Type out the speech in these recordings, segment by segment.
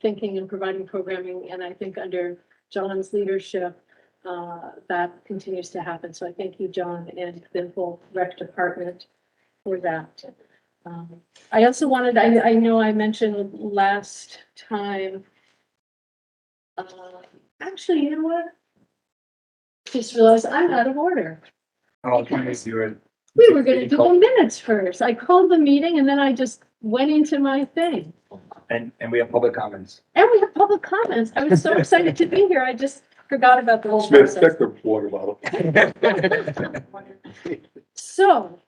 thinking and providing programming, and I think under John's leadership, that continues to happen. So I thank you, John, and the whole rec department for that. I also wanted, I know I mentioned last time, actually, you know what? Just realized I'm out of order. Oh, you were. We were gonna do the minutes first. I called the meeting and then I just went into my thing. And we have public comments. And we have public comments. I was so excited to be here. I just forgot about the whole Smith, process. check the water bottle. So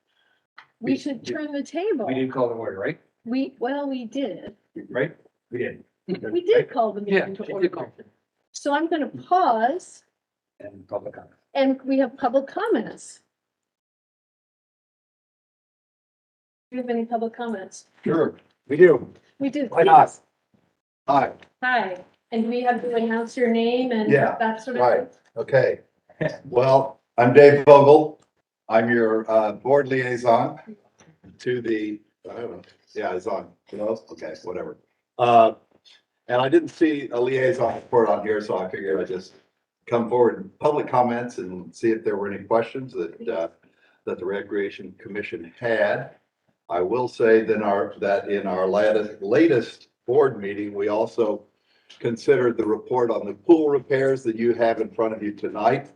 we should turn the table. We did call the order, right? Well, we did. Right? We did. We did call the meeting to order. So I'm gonna pause And public comment. and we have public comments. Do you have any public comments? Sure, we do. We do. Why not? Hi, Hi, and we have to announce your name and Yeah, that sort of right. thing. Okay. Well, I'm Dave Vogel. I'm your board liaison to the, I don't know, yeah, it's on, okay, whatever. And I didn't see a liaison report on here, so I figured I'd just come forward in public comments and see if there were any questions that the Recreation Commission had. I will say that in our latest board meeting, we also considered the report on the pool repairs that you have in front of you tonight.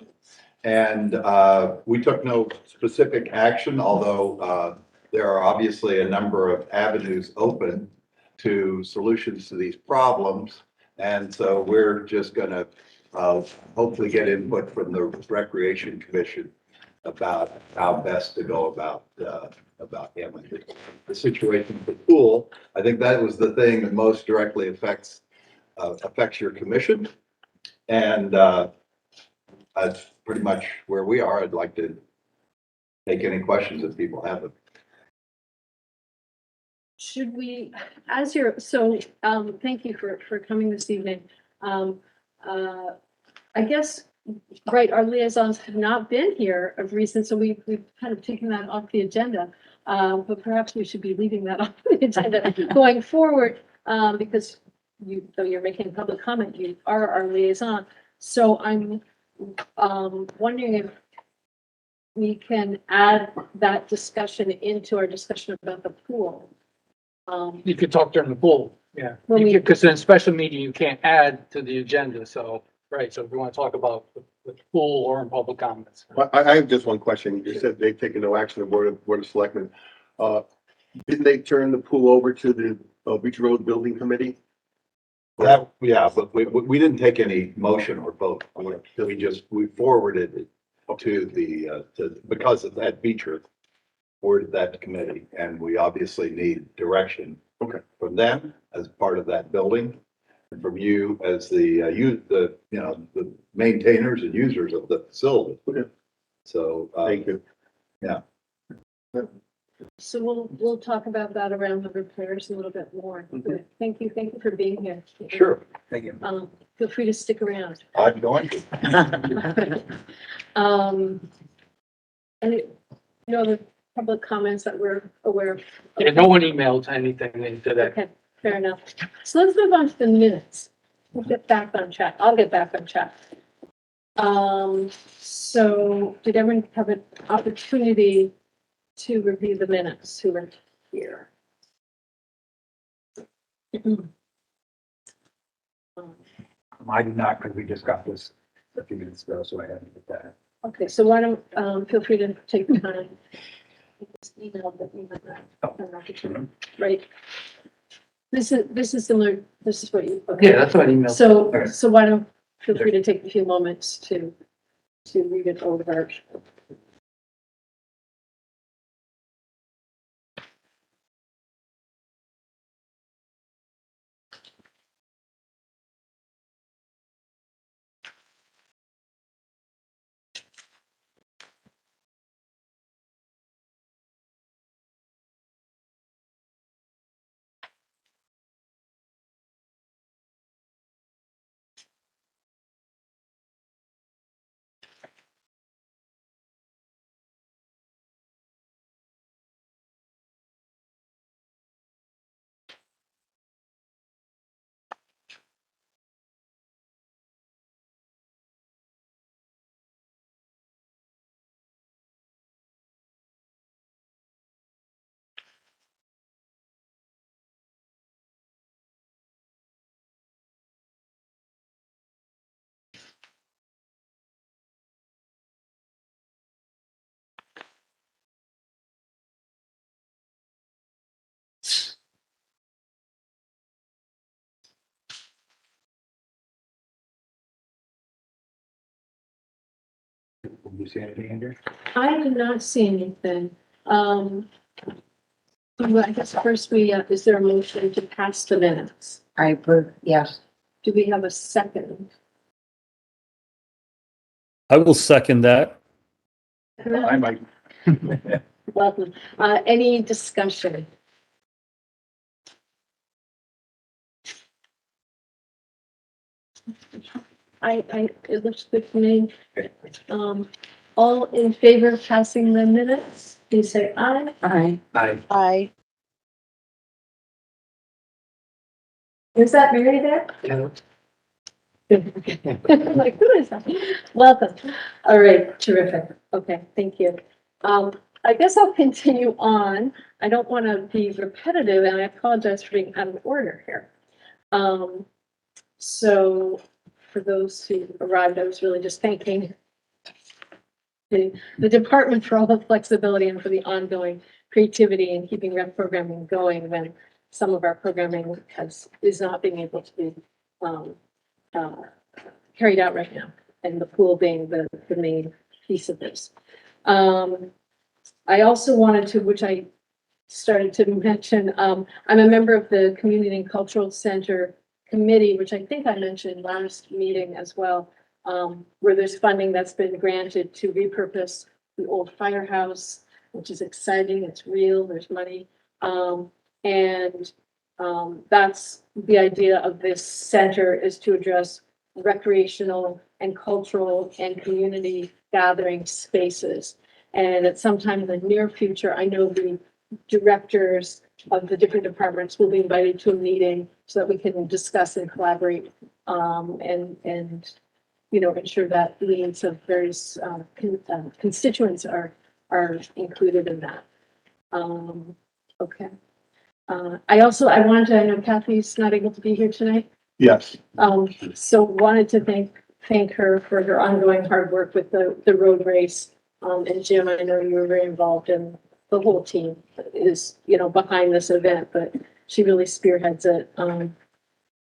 And we took no specific action, although there are obviously a number of avenues open to solutions to these problems. And so we're just gonna hopefully get input from the Recreation Commission about how best to go about handling the situation with the pool. I think that was the thing that most directly affects your commission. And that's pretty much where we are. I'd like to take any questions if people have them. Should we, thank you for coming this evening. I guess, right, our liaisons have not been here of recent, so we've kind of taken that off the agenda. But perhaps we should be leaving that off the agenda going forward, because though you're making public comment, you are our liaison. So I'm wondering if we can add that discussion into our discussion about the pool. You could talk during the pool, yeah. When we- Because in a special meeting, you can't add to the agenda, so, right, so if you want to talk about the pool or in public comments. I have just one question. You said they've taken no action, the Board of Selectmen. Didn't they turn the pool over to the Beach Road Building Committee? Yeah, but we didn't take any motion or vote. We forwarded it because of that feature, forwarded that to committee, and we obviously need direction. Okay. From them as part of that building, and from you as the maintainers and users of the facility. Okay. So, Thank you. Yeah. So we'll talk about that around the repairs a little bit more. Mhm. Thank you for being here. Sure, Thank you. Feel free to stick around. I'm going to. And the public comments that we're aware of. Yeah, no one emailed anything into that. Okay, fair enough. So let's move on to the minutes. We'll get back on track. I'll get back on track. So did everyone have an opportunity to review the minutes who were here? I did not, because we just got this a few minutes ago, so I had to get that. Okay, so why don't, feel free to take the time. Just email that you have an opportunity, right? This is similar, this is what you. Yeah, that's what I emailed. So why don't, feel free to take a few moments to read it over. you see anything in here? I did not see anything. Well, I guess first is there a motion to pass the minutes? I approve, yes. Do we have a second? I will second that. I might. Welcome. Any discussion? It looks good to me. All in favor of passing the minutes, please say aye. Aye. I, Is that Mary there? yeah. I'm like, who is that? Welcome. All right, terrific. Okay, thank you. I guess I'll continue on. I don't want to be repetitive, and I apologize for being out of order here. So for those who arrived, I was really just thanking the department for all the flexibility and for the ongoing creativity and keeping rec programming going when some of our programming is not being able to be carried out right now, and the pool being the main piece of this. I also wanted to, which I started to mention, I'm a member of the Community and Cultural Center Committee, which I think I mentioned last meeting as well, where there's funding that's been granted to repurpose the old firehouse, which is exciting. It's real. There's money. That's the idea of this center, is to address recreational and cultural and community gathering spaces. And at some time in the near future, I know the directors of the different departments will be invited to a meeting so that we can discuss and collaborate, and ensure that the needs of various constituents are included in that. Okay. I know Kathy's not able to be here tonight. Yes. So wanted to thank her for her ongoing hard work with the road race. And Jim, I know you were very involved, and the whole team is, behind this event, but she really spearheads it. It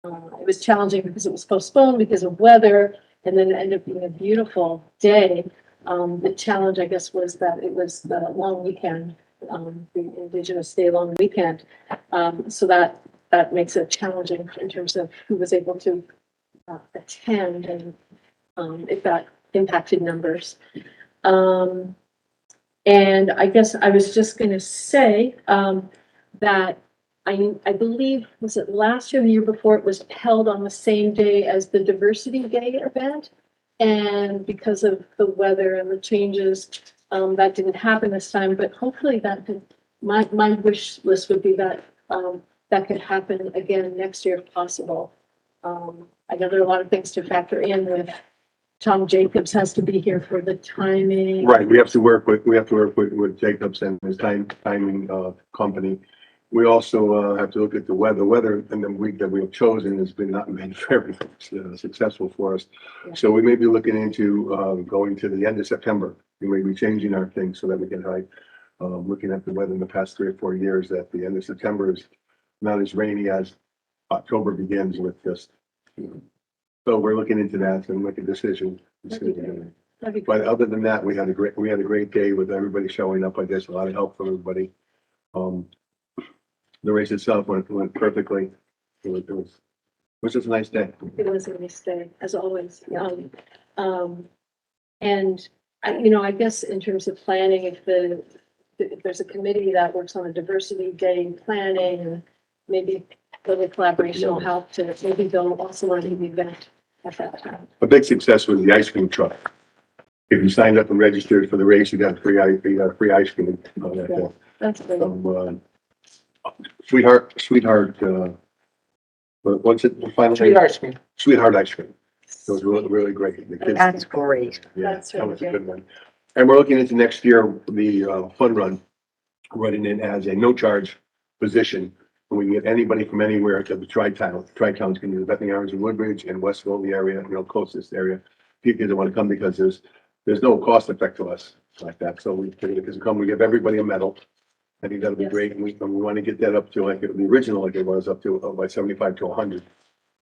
was challenging because it was postponed because of weather, and then it ended up being a beautiful day. The challenge, I guess, was that it was the long weekend, the Indigenous Day long weekend. So that makes it challenging in terms of who was able to attend, and if that impacted numbers. And I guess I was just going to say that I believe, was it last year, the year before, it was held on the same day as the Diversity Day event. And because of the weather and the changes, that didn't happen this time, but hopefully my wish list would be that that could happen again next year if possible. I know there are a lot of things to factor in with Tom Jacobs has to be here for the timing. Right, we have to work with Jacobs and his timing company. We also have to look at the weather. Weather in the week that we have chosen has been not been very successful for us. Yeah. So we may be looking into going to the end of September. We may be changing our things so that we can hide. Looking at the weather in the past 3 or 4 years, that the end of September is not as rainy as October begins with just. So we're looking into that and make a decision. That'd be But great. other than that, we had a great day with everybody showing up. I guess a lot of help from everybody. The race itself went perfectly. It was just a nice day. It was a nice day, as always. And I guess in terms of planning, if there's a committee that works on a diversity day planning, and maybe a little collaboration will help to maybe they'll also want to do the event at that time. A big success was the ice cream truck. If you signed up and registered for the race, you got free ice cream. That's great. Sweetheart, what's it? The final Street name? ice cream. Sweetheart ice cream. It was really, really great. The kids, That's great. yeah, That's that was a really good one. And we're looking into next year, the fun run, running in as a no charge position. And we can get anybody from anywhere to the tri-towns. Tri-towns can use Bethany, Orange, and Woodbridge, and Westville, the area, closest area. People that want to come because there's no cost effect to us like that. So we figured because we give everybody a medal. I think that'll be Yes. great. And we want to get that up to like the original, like it was up to like 75 to 100.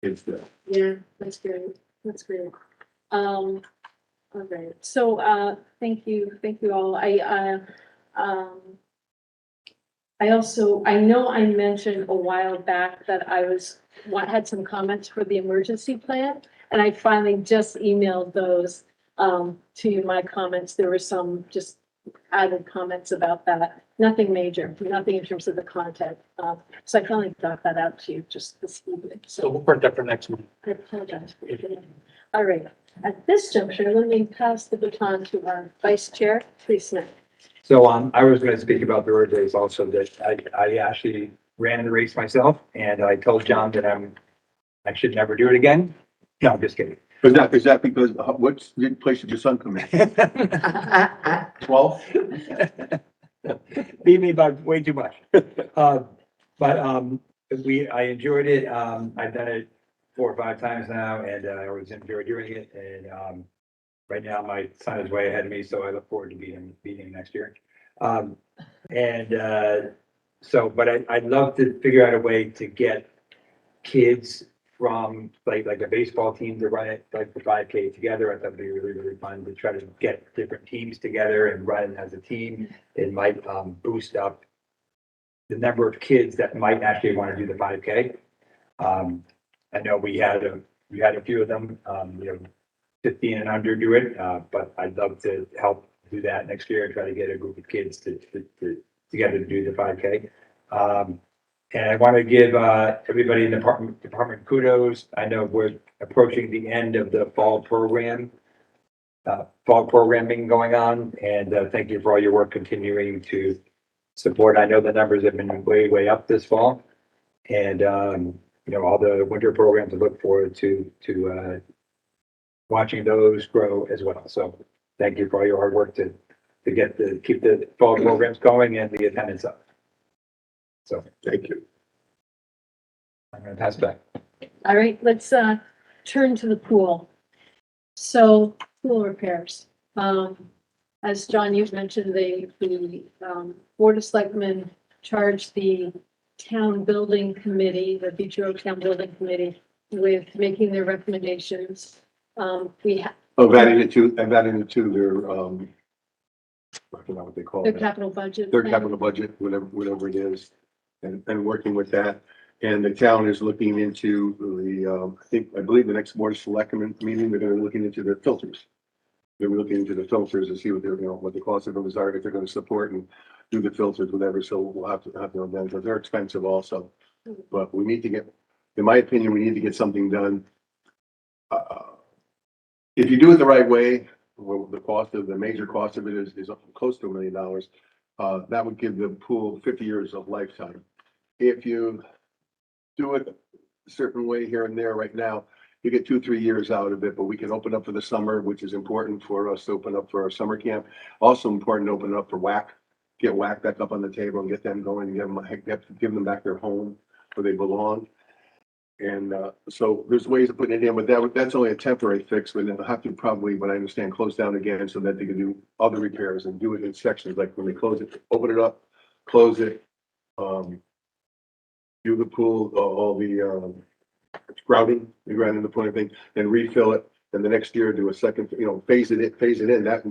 It's Yeah, that's great. That's great. All right, so, thank you all. I also, I know I mentioned a while back that had some comments for the emergency plan, and I finally just emailed those, to you, my comments. There were some just added comments about that. Nothing major, nothing in terms of the content. So I finally got that out to you just this evening, So so we'll print that for next month. I apologize for that. All right, at this juncture, let me pass the baton to our vice chair, please, Smith. So, I was gonna speak about the road race also, that I actually ran the race myself, and I told John that I should never do it again. No, I'm just kidding. Is that because, what place did your son come in? 12? Beat me by way too much. But, I enjoyed it. I've done it 4 or 5 times now, and I always enjoy doing it. And, right now my son is way ahead of me, so I look forward to beating him next year. So, but I'd love to figure out a way to get kids from like a baseball team to run it, like the 5K together. I thought it'd be really, really fun to try to get different teams together and run as a team. It might boost up the number of kids that might actually want to do the 5K. I know we had a few of them, 15 and under do it, but I'd love to help do that next year and try to get a group of kids together to do the 5K. And I want to give everybody in the department kudos. I know we're approaching the end of the fall programming going on, and thank you for all your work continuing to support. I know the numbers have been way up this fall, and all the winter programs. I look forward to watching those grow as well. So thank you for all your hard work to keep the fall programs going and the attendance up. So Thank you. I'm going to pass it back. All right, let's turn to the pool. So pool repairs. As John, you've mentioned, the Board of Selectmen charged the town building committee, the Beach Road Town Building Committee, with making their recommendations. We have Of adding it to their, I forgot what they call their it. capital budget. Their plan. capital budget, whatever it is, and working with that. And the town is looking into I believe the next Board of Selectmen meeting, they're gonna be looking into their filters. They're looking into the filters to see what what the cost of those are, if they're gonna support and do the filters, whatever. So we'll have to know that, because they're expensive also. But we need to get, in my opinion, we need to get something done. If you do it the right way, well, the major cost of it is close to $1 million. That would give the pool 50 years of lifetime. If you do it a certain way here and there right now, you get 2-3 years out of it, but we can open up for the summer, which is important for us to open up for our summer camp. Also important to open up for WAC, get WAC back up on the table and get them going and give them back their home where they belong. And so there's ways of putting it in, but that's only a temporary fix, but they'll have to probably, what I understand, close down again so that they can do other repairs and do it in sections, like when they close it, open it up, close it, do the pool, all the grouting, the grounding, the point of thing, then refill it, and the next year do a second, phase it in. That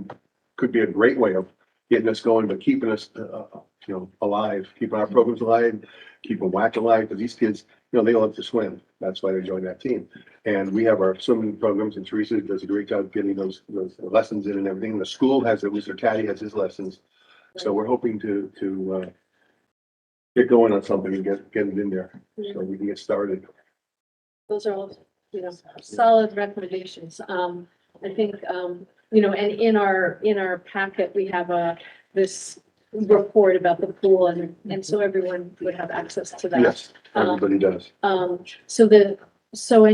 could be a great way of getting us going, but keeping us, alive, keeping our programs alive, keeping WAC alive, because these kids, they love to swim. That's why they joined that team. And we have our swimming programs, and Teresa does a great job getting those lessons in and everything. The school has, at least their caddy has his lessons. So we're hoping to get going on something and get it in there so we can get started. Those are all, solid recommendations. I think, and in our packet, we have this report about the pool, and so everyone would have access to that. Yes, everybody does. And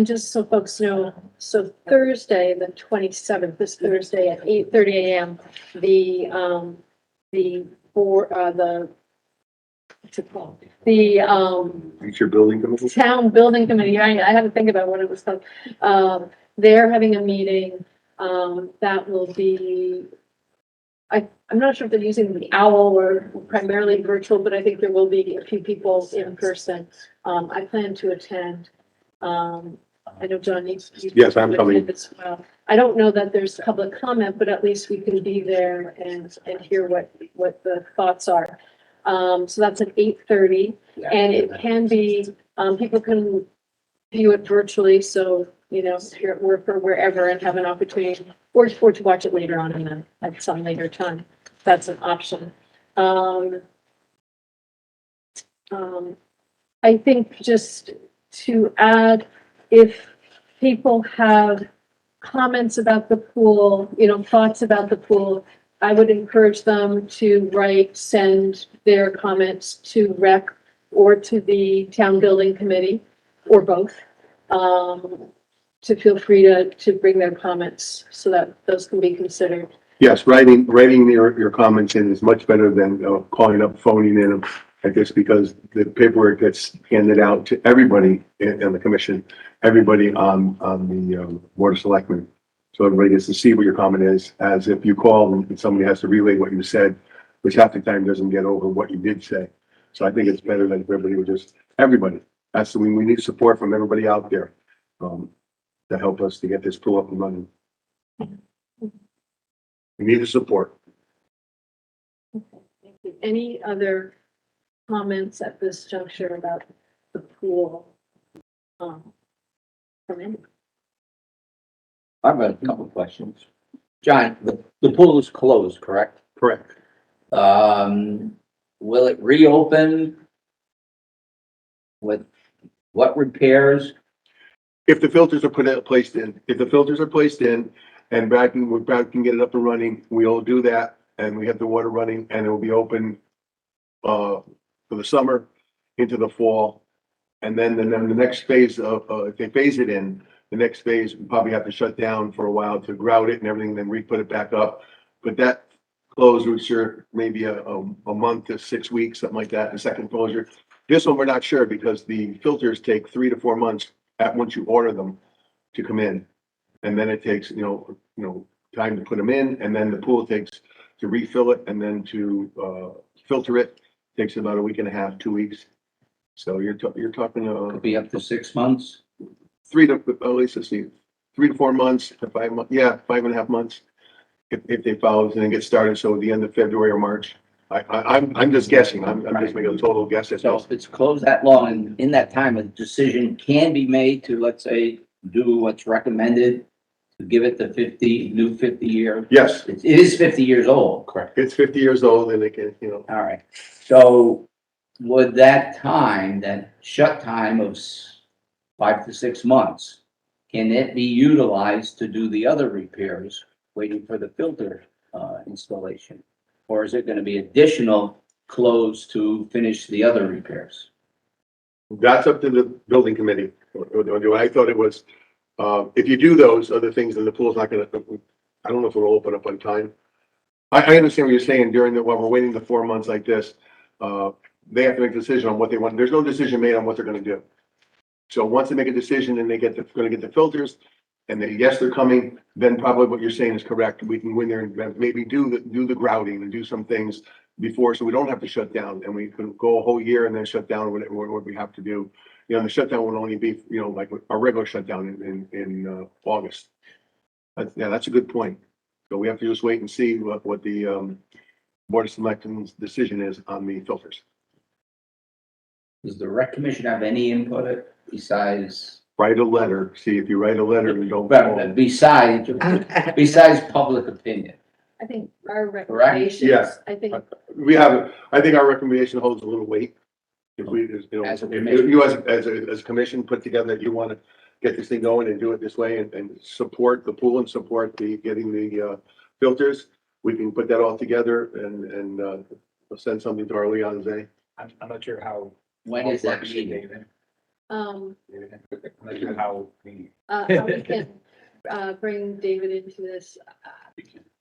just so folks know, so Thursday, the 27th, this Thursday at 8:30 a.m., what's it called? Future building committee? Town Building Committee, I had to think about what it was called. They're having a meeting, that will be, I'm not sure if they're using the OWL or primarily virtual, but I think there will be a few people in person. I plan to attend. I know John needs. Yes, I'm coming. As well. I don't know that there's public comment, but at least we can be there and hear what the thoughts are. So that's at 8:30, and it can be, people can view it virtually, so, you know, if you're at work or wherever and have an opportunity, or to watch it later on at some later time. That's an option. I think just to add, if people have comments about the pool, you know, thoughts about the pool, I would encourage them to send their comments to rec or to the town building committee, or both. To feel free to bring their comments so that those can be considered. Yes, writing your comments in is much better than calling up, phoning in them. I guess because the paperwork gets handed out to everybody in the commission, everybody on the board of selectmen. So everybody gets to see what your comment is, as if you call and somebody has to relay what you said, which half the time doesn't get over what you did say. So I think it's better that everybody would everybody. That's we need support from everybody out there to help us to get this pool up and running. We need the support. Thank you. Any other comments at this juncture about the pool? From anyone? I've got a couple of questions. John, the pool is closed, correct? Correct. Will it reopen? With what repairs? If the filters are placed in, and Brad can get it up and running, we'll do that, and we have the water running, and it will be open for the summer into the fall. And then the next phase of, if they phase it in, the next phase, we probably have to shut down for a while to grout it and everything, then re-put it back up. But that closure would sure maybe a month to 6 weeks, something like that, the second closure. This one, we're not sure because the filters take 3 to 4 months once you order them to come in. And then it takes, time to put them in, and then the pool takes to refill it, and then to filter it, takes about a week and a half, 2 weeks. So you're talking, Could be up to 6 months. 3 to, at least let's see, 3 to 4 months to 5 months, 5.5 months. If they follow and then get started, so at the end of February or March. I'm just guessing, I'm just making a total guess at So this. if it's closed that long, and in that time, a decision can be made to, let's say, do what's recommended, to give it the 50 year. Yes, It is 50 years old. correct. It's 50 years old and they can, All right. So would that time, that shut time of 5 to 6 months, can it be utilized to do the other repairs, waiting for the filter installation? Or is it going to be additional close to finish the other repairs? That's up to the building committee. I thought it was, if you do those other things, then the pool's not gonna, I don't know if it'll open up on time. I understand what you're saying while we're waiting the 4 months like this, they have to make a decision on what they want. There's no decision made on what they're gonna do. So once they make a decision and they're gonna get the filters, and yes, they're coming, then probably what you're saying is correct. We can go in there and maybe do the grouting and do some things before, so we don't have to shut down, and we can go a whole year and then shut down what we have to do. The shutdown would only be, like our regular shutdown in August. That's a good point. So we have to just wait and see what the Board of Selectmen's decision is on the filters. Does the rec commission have any input besides? Write a letter, see if you write a letter and don't. Besides public opinion? I think our recommendations, Yeah. I think, I think our recommendation holds a little weight. If we, As a if commission. you as a commission put together that you want to get this thing going and do it this way and support the pool and support getting the filters, we can put that all together and we'll send something to our liaison. I'm not sure how. When is that works, meeting? David. um, I'm not sure how the. how we can, bring David into this.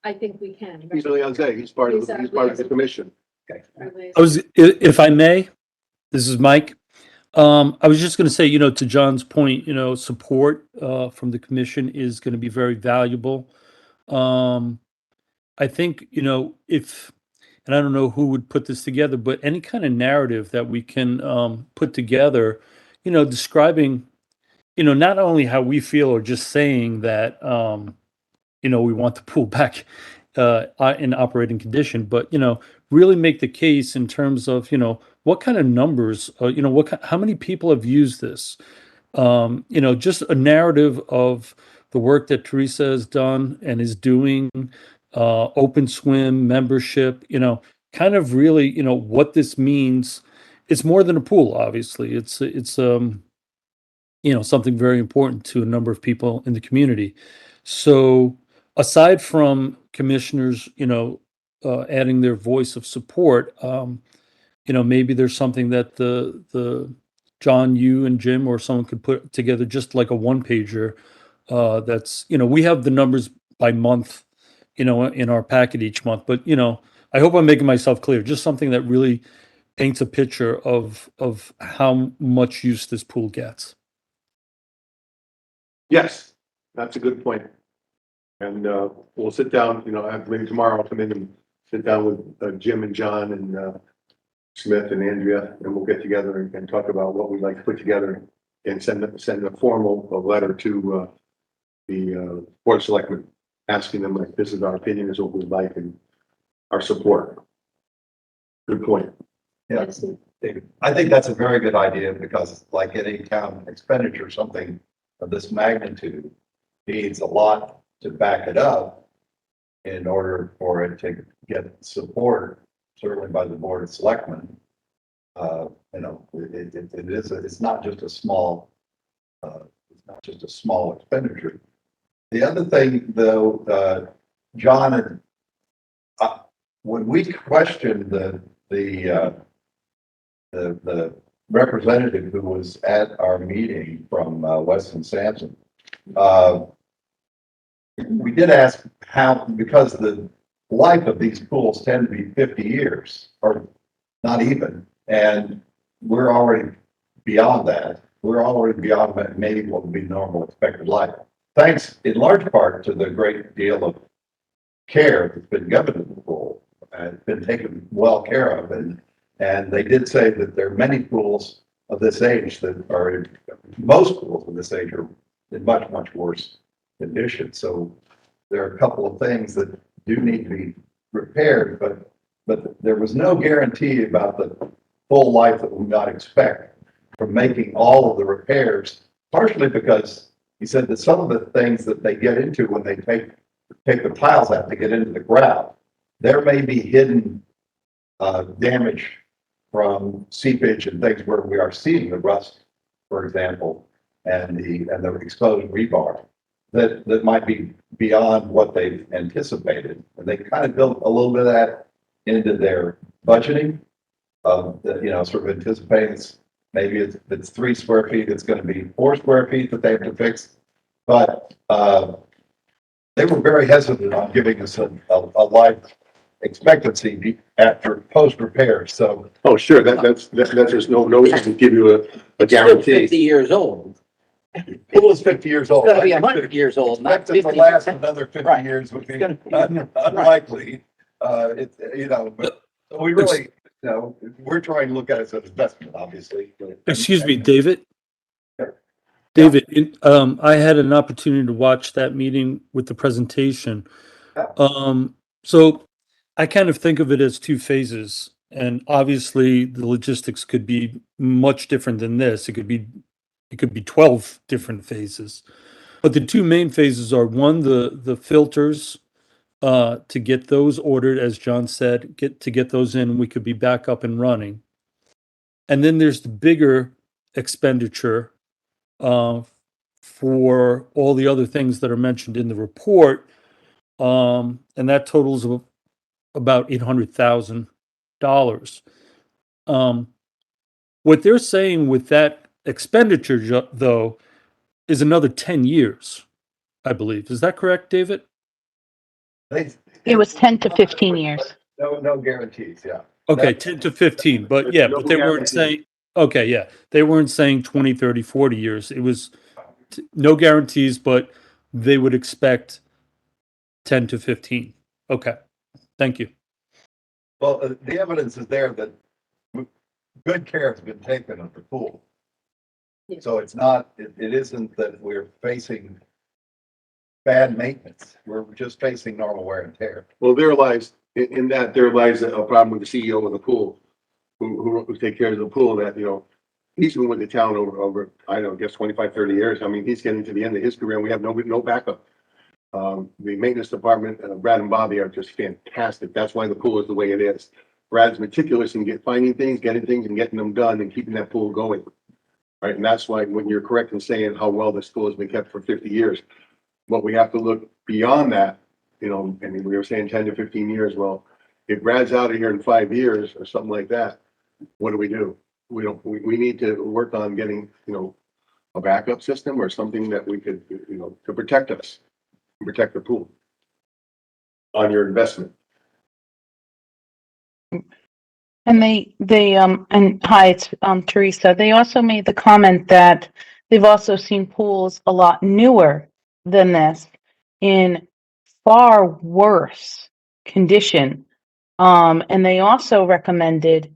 I think we can. right? He's a liaison, he's part of the commission. If I may, this is Mike. I was just going to say, to John's point, support from the commission is going to be very valuable. I think, if, and I don't know who would put this together, but any kind of narrative that we can put together, describing not only how we feel or just saying that, we want the pool back in operating condition, but, really make the case in terms of, what kind of numbers, how many people have used this? Just a narrative of the work that Teresa has done and is doing, open swim membership, kind of really, what this means. It's more than a pool, obviously. It's something very important to a number of people in the community. So aside from commissioners, adding their voice of support, maybe there's something that the John, you and Jim or someone could put together, just like a one pager. That's, we have the numbers by month, in our packet each month, but, I hope I'm making myself clear, just something that really paints a picture of how much use this pool gets. Yes, that's a good point. And, we'll sit down, maybe tomorrow I'll come in and sit down with Jim and John and, Smith and Andrea, and we'll get together and talk about what we'd like to put together and send a formal letter to, the board of selectmen, asking them like, this is our opinion, is what we'd like and our support. Good point. Yeah, Yes. I think that's a very good idea because like any town expenditure, something of this magnitude needs a lot to back it up in order for it to get support, certainly by the board of selectmen. It's not just a small, expenditure. The other thing though, John, when we questioned the representative who was at our meeting from Weston Sampson, we did ask how, because the life of these pools tend to be 50 years or not even, and we're already beyond that. We're already beyond maybe what would be normal expected life. Thanks in large part to the great deal of care that's been given to the pool and been taken well care of. And they did say that there are many pools of this age most pools of this age are in much, much worse condition. So there are a couple of things that do need to be repaired, but there was no guarantee about the full life that we might expect from making all of the repairs, partially because he said that some of the things that they get into when they take the tiles out to get into the ground, there may be hidden damage from seepage and things where we are seeing the rust, for example, and the exposed rebar that might be beyond what they anticipated. And they kind of built a little bit of that into their budgeting of sort of anticipating maybe it's 3 square feet, it's going to be 4 square feet that they have to fix. But they were very hesitant on giving us a life expectancy after post repair. So Oh, sure, that's there's no reason to give you a It's still guarantee. 50 years old. pool is 50 years old. It's gonna be 100 years old, not Expect it 50. to last another 50 Right. years would be It's gonna be- unlikely. But we really, we're trying to look at it as an investment, obviously. Excuse me, David? Yeah. David, I had an opportunity to watch that meeting with the presentation. Yeah. So I kind of think of it as two phases, and obviously the logistics could be much different than this. It could be 12 different phases. But the two main phases are, one, the filters, to get those ordered, as John said, get those in, we could be back up and running. And then there's the bigger expenditure, for all the other things that are mentioned in the report. And that totals about $800,000. What they're saying with that expenditure, though, is another 10 years, I believe. Is that correct, David? It was 10 to 15 years. No guarantees, yeah. Okay, 10 to 15, but yeah, but they weren't saying, okay, yeah, they weren't saying 20, 30, 40 years. It was no guarantees, but they would expect 10 to 15. Okay, thank you. Well, the evidence is there that good care has been taken of the pool. Yeah. So it's not, it isn't that we're facing bad maintenance. We're just facing normal wear and tear. Well, there lies, in that, there lies a problem with the CEO of the pool, who take care of the pool, that, you know, he's been with the town over, I don't know, I guess 25, 30 years. I mean, he's getting to the end of his career and we have no backup. The maintenance department, Brad and Bobby are just fantastic. That's why the pool is the way it is. Brad's meticulous in finding things, getting things and getting them done and keeping that pool going. Right, and that's why when you're correct in saying how well this pool has been kept for 50 years, but we have to look beyond that, you know, I mean, we were saying 10 to 15 years. Well, if Brad's out of here in 5 years or something like that, what do? We need to work on getting, you know, a backup system or something that we could, you know, to protect us, protect the pool on your investment. And and hi, it's, Teresa. They also made the comment that they've also seen pools a lot newer than this in far worse condition. And they also recommended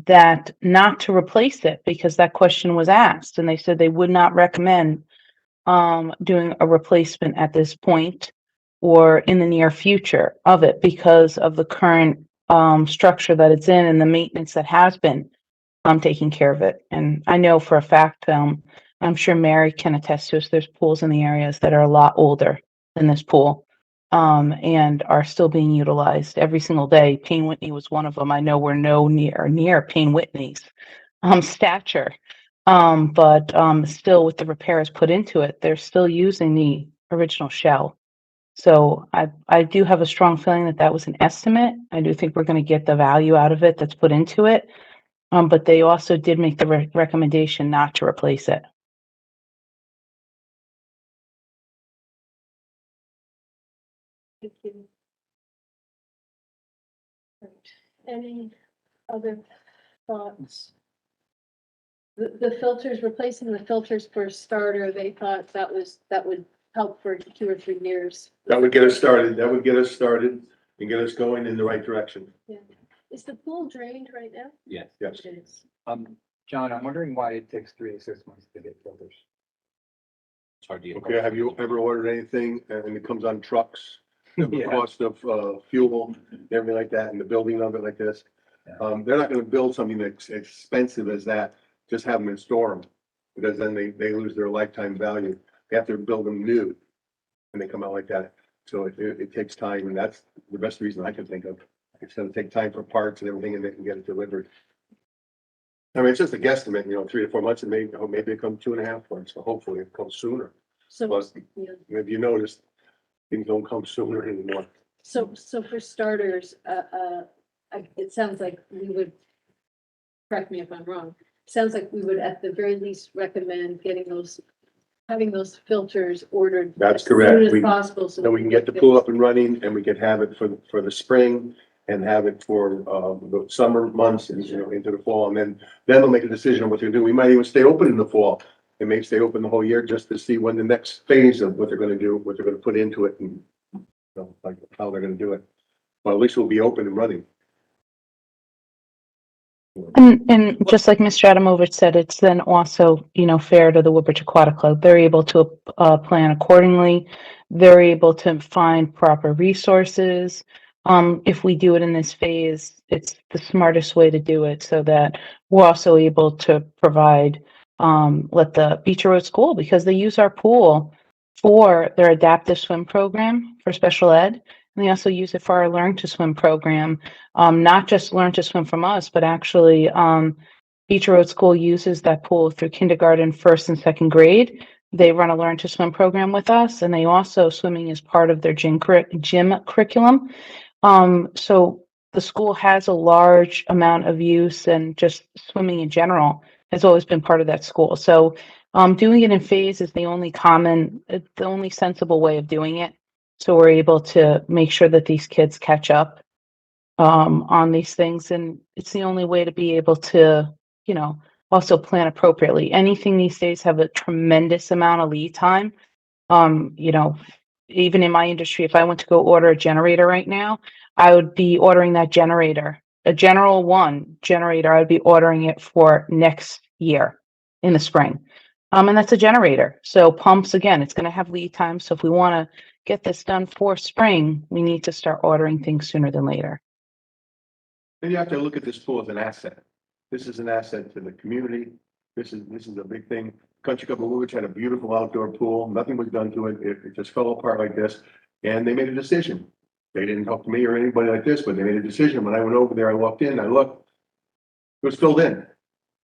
that not to replace it because that question was asked and they said they would not recommend doing a replacement at this point or in the near future of it because of the current structure that it's in and the maintenance that has been taking care of it. And I know for a fact, I'm sure Mary can attest to us, there's pools in the areas that are a lot older than this pool and are still being utilized every single day. Payne Whitney was one of them. I know we're no near Payne Whitney's stature. But still with the repairs put into it, they're still using the original shell. So I do have a strong feeling that that was an estimate. I do think we're going to get the value out of it that's put into it. But they also did make the recommendation not to replace it. Thank you. Right. Any other thoughts? The filters, replacing the filters for a starter, they thought that would help for 2 or 3 years. That would get us started. That would get us started and get us going in the right direction. Yeah. Is the pool drained right now? Yes. Yes. It is. John, I'm wondering why it takes 3 to 6 months to get filters. It's hard to get. Okay, have you ever ordered anything and it comes on trucks? The Yeah. cost of fuel, everything like that, and the building of it like this. They're not gonna build something that's expensive as that, just have them and store them. Because then they lose their lifetime value. They have to build them new. And they come out like that. So it takes time and that's the best reason I can think of. It's gonna take time for parts and everything and they can get it delivered. I mean, it's just a guesstimate, you know, 3 to 4 months and maybe it comes 2.5 months. So hopefully it comes sooner. So, Plus, yeah. If you notice, things don't come sooner anymore. So for starters, it sounds like we would, correct me if I'm wrong, sounds like we would at the very least recommend having those filters ordered. That's as correct. soon as We- possible. So we can get the pool up and running and we can have it for the spring and have it for the summer months and, you know, into the fall. And then they'll make a decision on what they're doing. We might even stay open in the fall. It may stay open the whole year just to see when the next phase of what they're gonna do, what they're gonna put into it and, you know, like how they're gonna do it. But at least we'll be open and running. And just like Mr. Adamovich said, it's then also, fair to the Woodbridge Aquatic Club. They're able to plan accordingly. They're able to find proper resources. If we do it in this phase, it's the smartest way to do it so that we're also able to provide, let the Beecher Road School, because they use our pool for their adaptive swim program for special ed. And they also use it for our Learn to Swim program. Not just Learn to Swim from us, but actually Beecher Road School uses that pool through kindergarten, first and second grade. They run a Learn to Swim program with us, and they also swimming is part of their gym curriculum. So the school has a large amount of use, and just swimming in general has always been part of that school. So doing it in phase is the only sensible way of doing it. So we're able to make sure that these kids catch up on these things. And it's the only way to be able to, also plan appropriately. Anything these days have a tremendous amount of lead time. Even in my industry, if I went to go order a generator right now, I would be ordering that generator, a General One generator. I'd be ordering it for next year in the spring. And that's a generator. So pumps, again, it's gonna have lead time. So if we wanna get this done for spring, we need to start ordering things sooner than later. And you have to look at this pool as an asset. This is an asset to the community. This is a big thing. Country Club of Woolwich had a beautiful outdoor pool. Nothing was done to it. It just fell apart like this. And they made a decision. They didn't talk to me or anybody like this, but they made a decision. When I went over there, I walked in, I looked. It was filled in.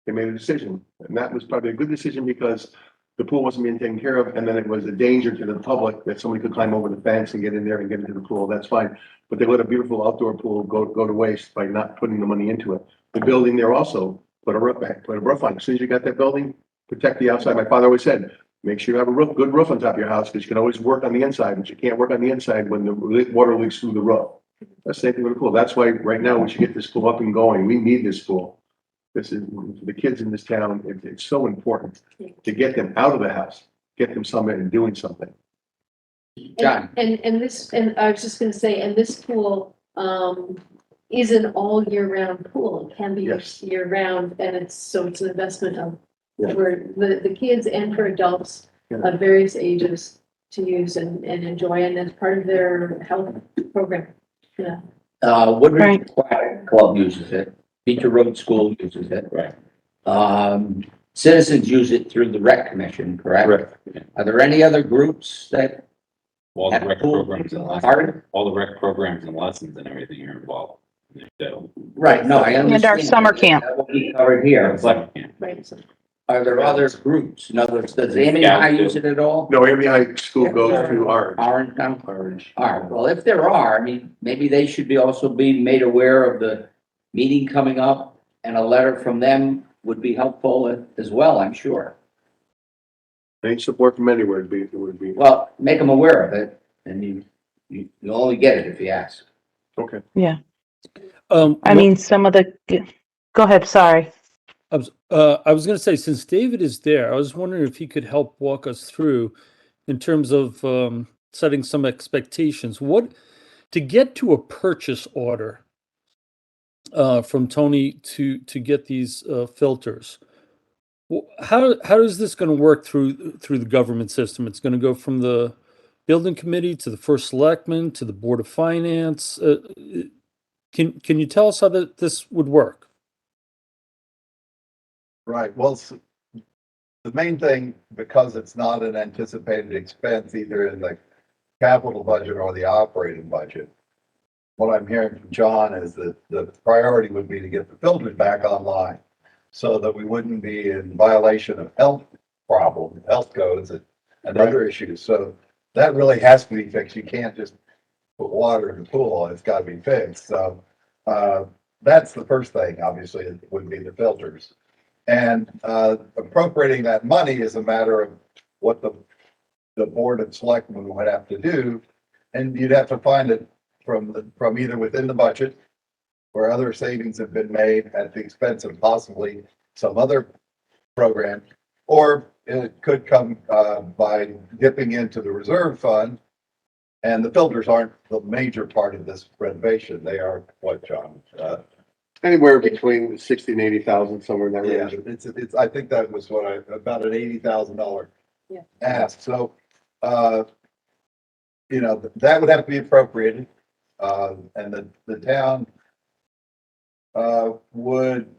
They made a decision. And that was probably a good decision because the pool wasn't being taken care of. And then it was a danger to the public that somebody could climb over the fence and get in there and get into the pool. That's fine. But they let a beautiful outdoor pool go to waste by not putting the money into it. The building there also put a roof on. As soon as you got that building, protect the outside. My father always said, make sure you have a roof, good roof on top of your house, because you can always work on the inside, but you can't work on the inside when the water leaks through the roof. That's the same thing with the pool. That's why right now we should get this pool up and going. We need this pool. This is for the kids in this town. It's so important to get them out of the house, get them somewhere and doing something. John. And this, and I was just gonna say, and this pool, is an all year round pool. It can be Yes. year round, and it's an investment of, Yeah. for the kids and for adults Yeah. of various ages to use and enjoy, and as part of their health program. Yeah. Woodridge Right. Aquatic Club uses it, Beecher Road School uses it. Right. Citizens use it through the rec commission, correct? Are there any other groups that? All the have a rec pool? programs and lessons, Pardon? all the rec programs and lessons and everything are involved. So, Right, no, I And understand. our summer camp. That will be covered here, but Right, so, are there other groups? In other words, does Amy High use it at all? No, every high school goes to ours. Orange County? All right, well, if there are, I mean, maybe they should be also be made aware of the meeting coming up, and a letter from them would be helpful as well, I'm sure. Any support from anywhere would be, Well, make them aware of it, and you only get it if you ask. okay. I mean, some of the, go ahead, sorry. I was gonna say, since David is there, I was wondering if he could help walk us through in terms of setting some expectations. What, to get to a purchase order from Tony to get these filters, how is this gonna work through the government system? It's gonna go from the building committee to the first selectman to the board of finance. Can you tell us how this would work? Right, well, the main thing, because it's not an anticipated expense either in the capital budget or the operating budget. What I'm hearing from John is that the priority would be to get the filters back online so that we wouldn't be in violation of health codes and other issues. So that really has to be fixed. You can't just put water in the pool. It's got to be fixed. So that's the first thing, obviously, would be the filters. And appropriating that money is a matter of what the board of selectmen would have to do. And you'd have to find it from either within the budget where other savings have been made at the expense of possibly some other program, or it could come by dipping into the reserve fund. And the filters aren't the major part of this renovation. They are what, John? Anywhere between 60 and 80,000, somewhere in that Yeah, range. it's, I think that was about an $80,000 Yeah. ask. So, you know, that would have to be appropriated. And the town would,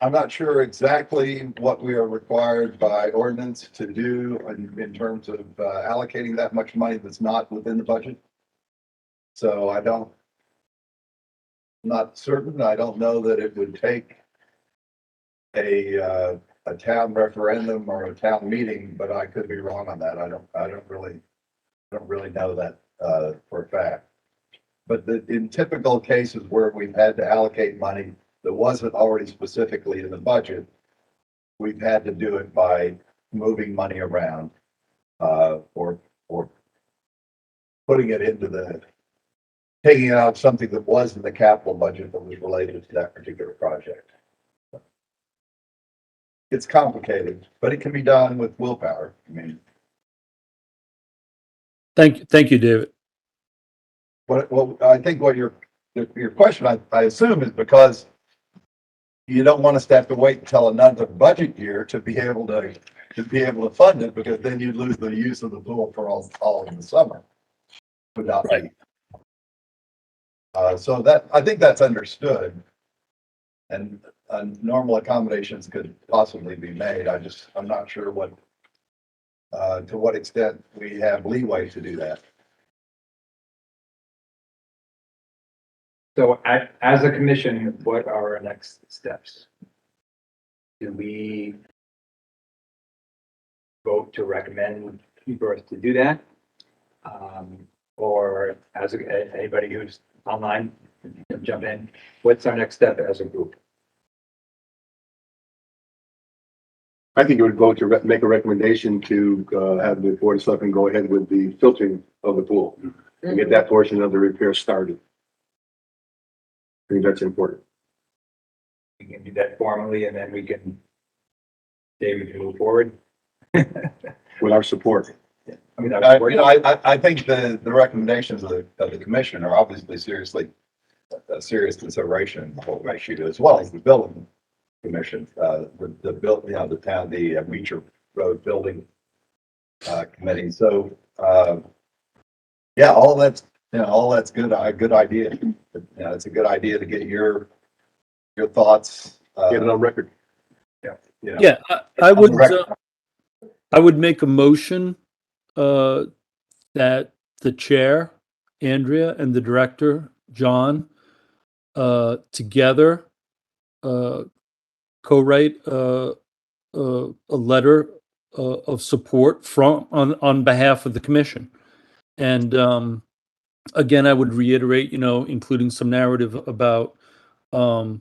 I'm not sure exactly what we are required by ordinance to do in terms of allocating that much money that's not within the budget. So not certain. I don't know that it would take a town referendum or a town meeting, but I could be wrong on that. I don't really know that for a fact. But in typical cases where we've had to allocate money that wasn't already specifically in the budget, we've had to do it by moving money around or putting it into taking it out of something that was in the capital budget that was related to that particular project. It's complicated, but it can be done with willpower. I mean, Thank you, David. I think what your question, I assume, is because you don't want us to have to wait until another budget year to be able to fund it, because then you'd lose the use of the pool for all of the summer. Without Right. me. So that, I think that's understood. And, normal accommodations could possibly be made. I'm not sure to what extent we have leeway to do that. So as a commission, what are our next steps? Do we vote to recommend for us to do that? Or anybody who's online can jump in, what's our next step as a group? I think it would vote to make a recommendation to, have the board of selectmen go ahead with the filtering of the pool and get that portion of the repair started. I think that's important. We can do that formally and then we can, David can move forward. With our support. I mean, I think the recommendations of the commission are obviously a serious consideration in the whole issue, as well as the building commission, the town, the Beecher Road Building Committee. So, yeah, all that's good, a good idea. It's a good idea to get your thoughts. Get it on record. Yeah, I would make a motion, that the chair, Andrea, and the director, John, together, co-write, a letter, of support on behalf of the commission. And, again, I would reiterate, including some narrative about, how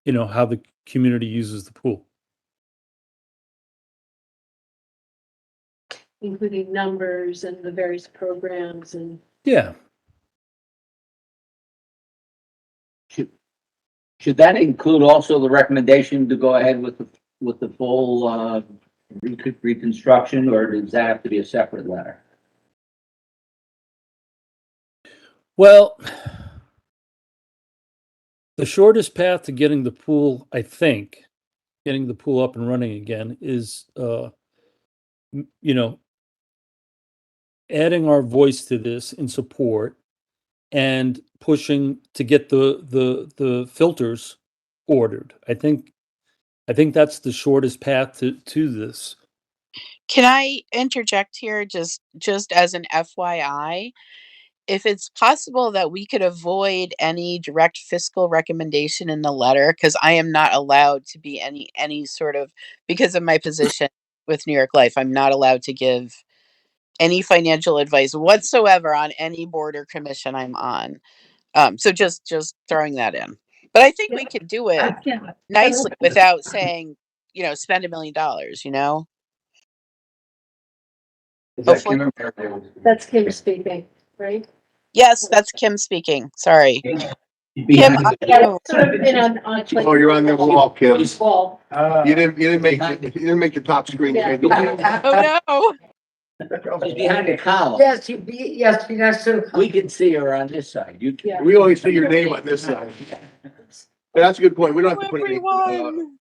the community uses the pool. Including numbers and the various programs and. Yeah, Should that include also the recommendation to go ahead with the full, reconstruction, or does that have to be a separate letter? well, the shortest path to getting the pool, I think, getting the pool up and running again is, adding our voice to this in support and pushing to get the filters ordered. I think that's the shortest path to this. Can I interject here just as an FYI? If it's possible that we could avoid any direct fiscal recommendation in the letter, because I am not allowed to be any sort of, because of my position with New York Life, I'm not allowed to give any financial advice whatsoever on any board or commission I'm on. So just throwing that in. But I think we could do it Yeah. nicely without saying, spend $1 million, Is that Hopefully. Kim or Mary? That's Kim speaking, right? Yes, that's Kim speaking. Sorry. Kim, Behind I Yeah, know. it's sort of been on. Oh, you're on the wall, Kim. Wall. You didn't make the top screen. Yeah. Oh, no. She's behind the column. Yes, yes, sir. We can see her on this side. You Yeah. We only see your name on this side. That's a good point. We don't have to put any, Everyone.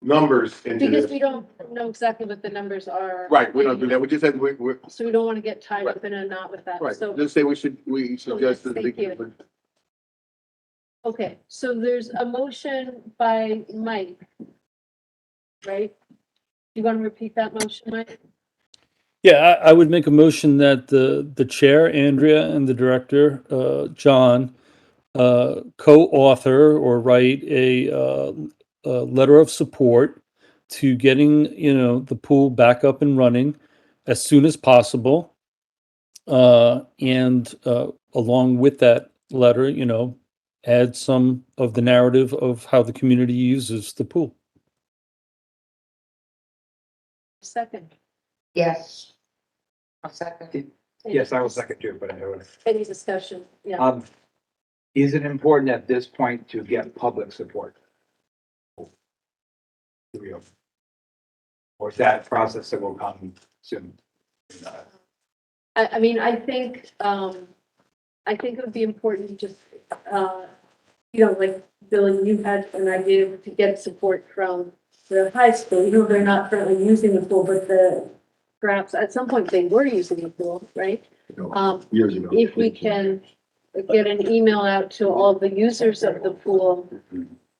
numbers into Because this. we don't know exactly what the numbers are. Right, we don't do that. We just said we're, So we don't want to get tied Right. up in a knot with that. right. So, Just say we suggest that. Thank you. okay, so there's a motion by Mike. Right? You want to repeat that motion, Mike? Yeah, I would make a motion that the chair, Andrea, and the director, John, co-author or write a letter of support to getting, the pool back up and running as soon as possible. And along with that letter, add some of the narrative of how the community uses the pool. Second. Yes. I'll second. Yes, I will second you, but I know. Any discussion? Yeah. Is it important at this point to get public support? Or is that process that will come soon? I mean, I think it would be important to just, like Billy, you had an idea to get support from the high school, they're not currently using the pool, but perhaps at some point they were using the pool, right? Years ago. If we can get an email out to all the users of the pool,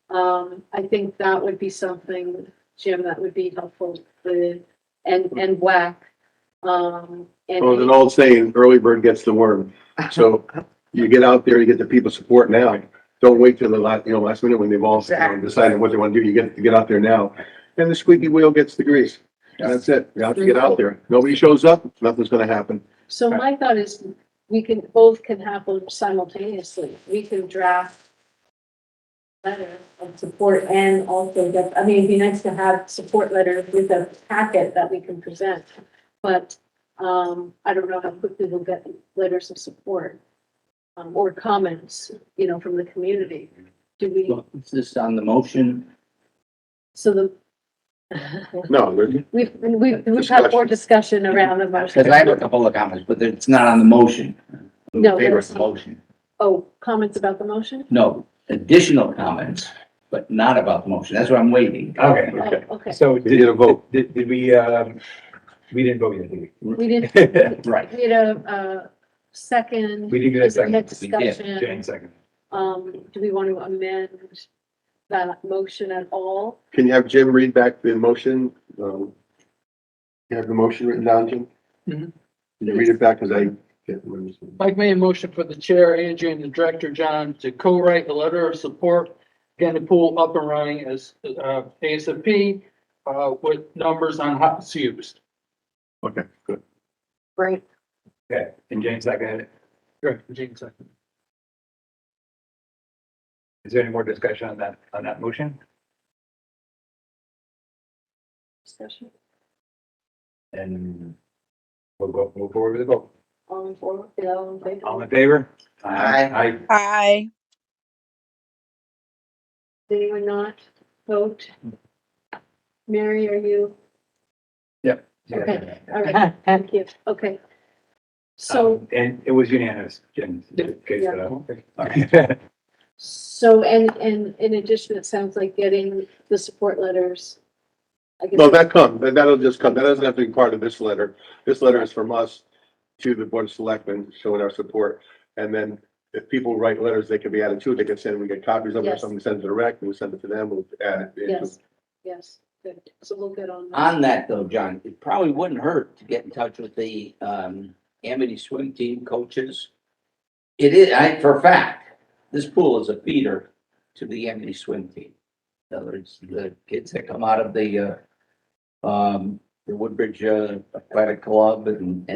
I think that would be something, Jim, that would be helpful with, and WAC. Well, there's an old saying, early bird gets the worm. So you get out there, you get the people support now. Don't wait till the last minute when they've all decided what they want to do. You get out there now. And the squeaky wheel gets the grease. And that's it. You have to get out there. Nobody shows up, nothing's gonna happen. So my thought is, both can happen simultaneously. We can draft letter of support and also get, I mean, it'd be nice to have support letter with a packet that we can present. But, I don't know how quickly we'll get letters of support, or comments, from the community. Do we, Is this on the motion? so No, we've had more discussion around the motion. Because I have a couple of comments, but it's not on the motion. No, Favor there's- of the motion. Oh, comments about the motion? No, additional comments, but not about the motion. That's what I'm waiting. Okay, Oh, okay. so you get a vote. did we didn't vote yet, did We didn't, Right. we had a second. we? We didn't get a We had second. We did. discussion. Jane second. Do we want to amend that motion at all? Can you have Jim read back the motion? You have the motion written down, Jim? Mhm. Can you read it back? Cause I can't remember. Mike made a motion for the chair, Angie, and the director, John, to co-write a letter of support, getting the pool up and running as, ASAP, with numbers on how it's used. Okay, good. Right. Okay, and Jane seconded it. Correct, Gene second. Is there any more discussion on that motion? Discussion, And we'll move forward with the vote. all in favor? Yeah, all in favor? All in favor? Aye. Hi. Did anyone not vote? Mary, are you? Yep. Okay, all right, thank you, okay. So, And it was unanimous, Jen. Okay, so, okay. and in addition, it sounds like getting the support letters. I guess- No, that'll just come. That doesn't have to be part of this letter. This letter is from us to the Board of Selectmen showing our support. And then if people write letters, they can be added too. They can send, we get copies of it, or Yes. something sends it direct, and we send it to them, we'll add it. Yes, yes, good, so we'll get on that. On that though, John, it probably wouldn't hurt to get in touch with the, Amity swim team coaches. It is, for a fact, this pool is a feeder to the Amity swim team. In other words, the kids that come out of the Woodbridge, Athletic Club and,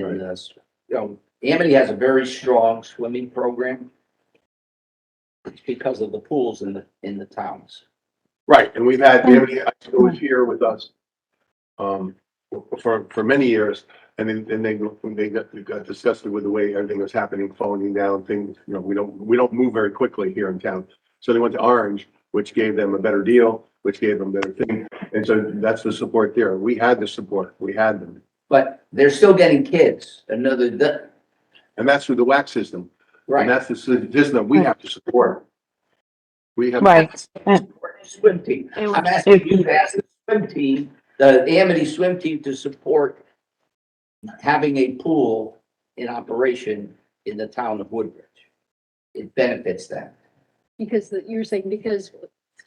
Amity has a very strong swimming program. It's because of the pools in the towns. Right, and we've had, Amity was here with us, for many years. And then they got disgusted with the way everything was happening, falling down, things, we don't move very quickly here in town. So they went to Orange, which gave them a better deal, which gave them better thing. And so that's the support there. We had the support, we had them. But they're still getting kids, And that's through the WAC system. And right. that's the system we have to support. We have. Right. Swim team. I'm asking you to ask the swim team, the Amity swim team, to support having a pool in operation in the town of Woodbridge. It benefits them. Because you're saying because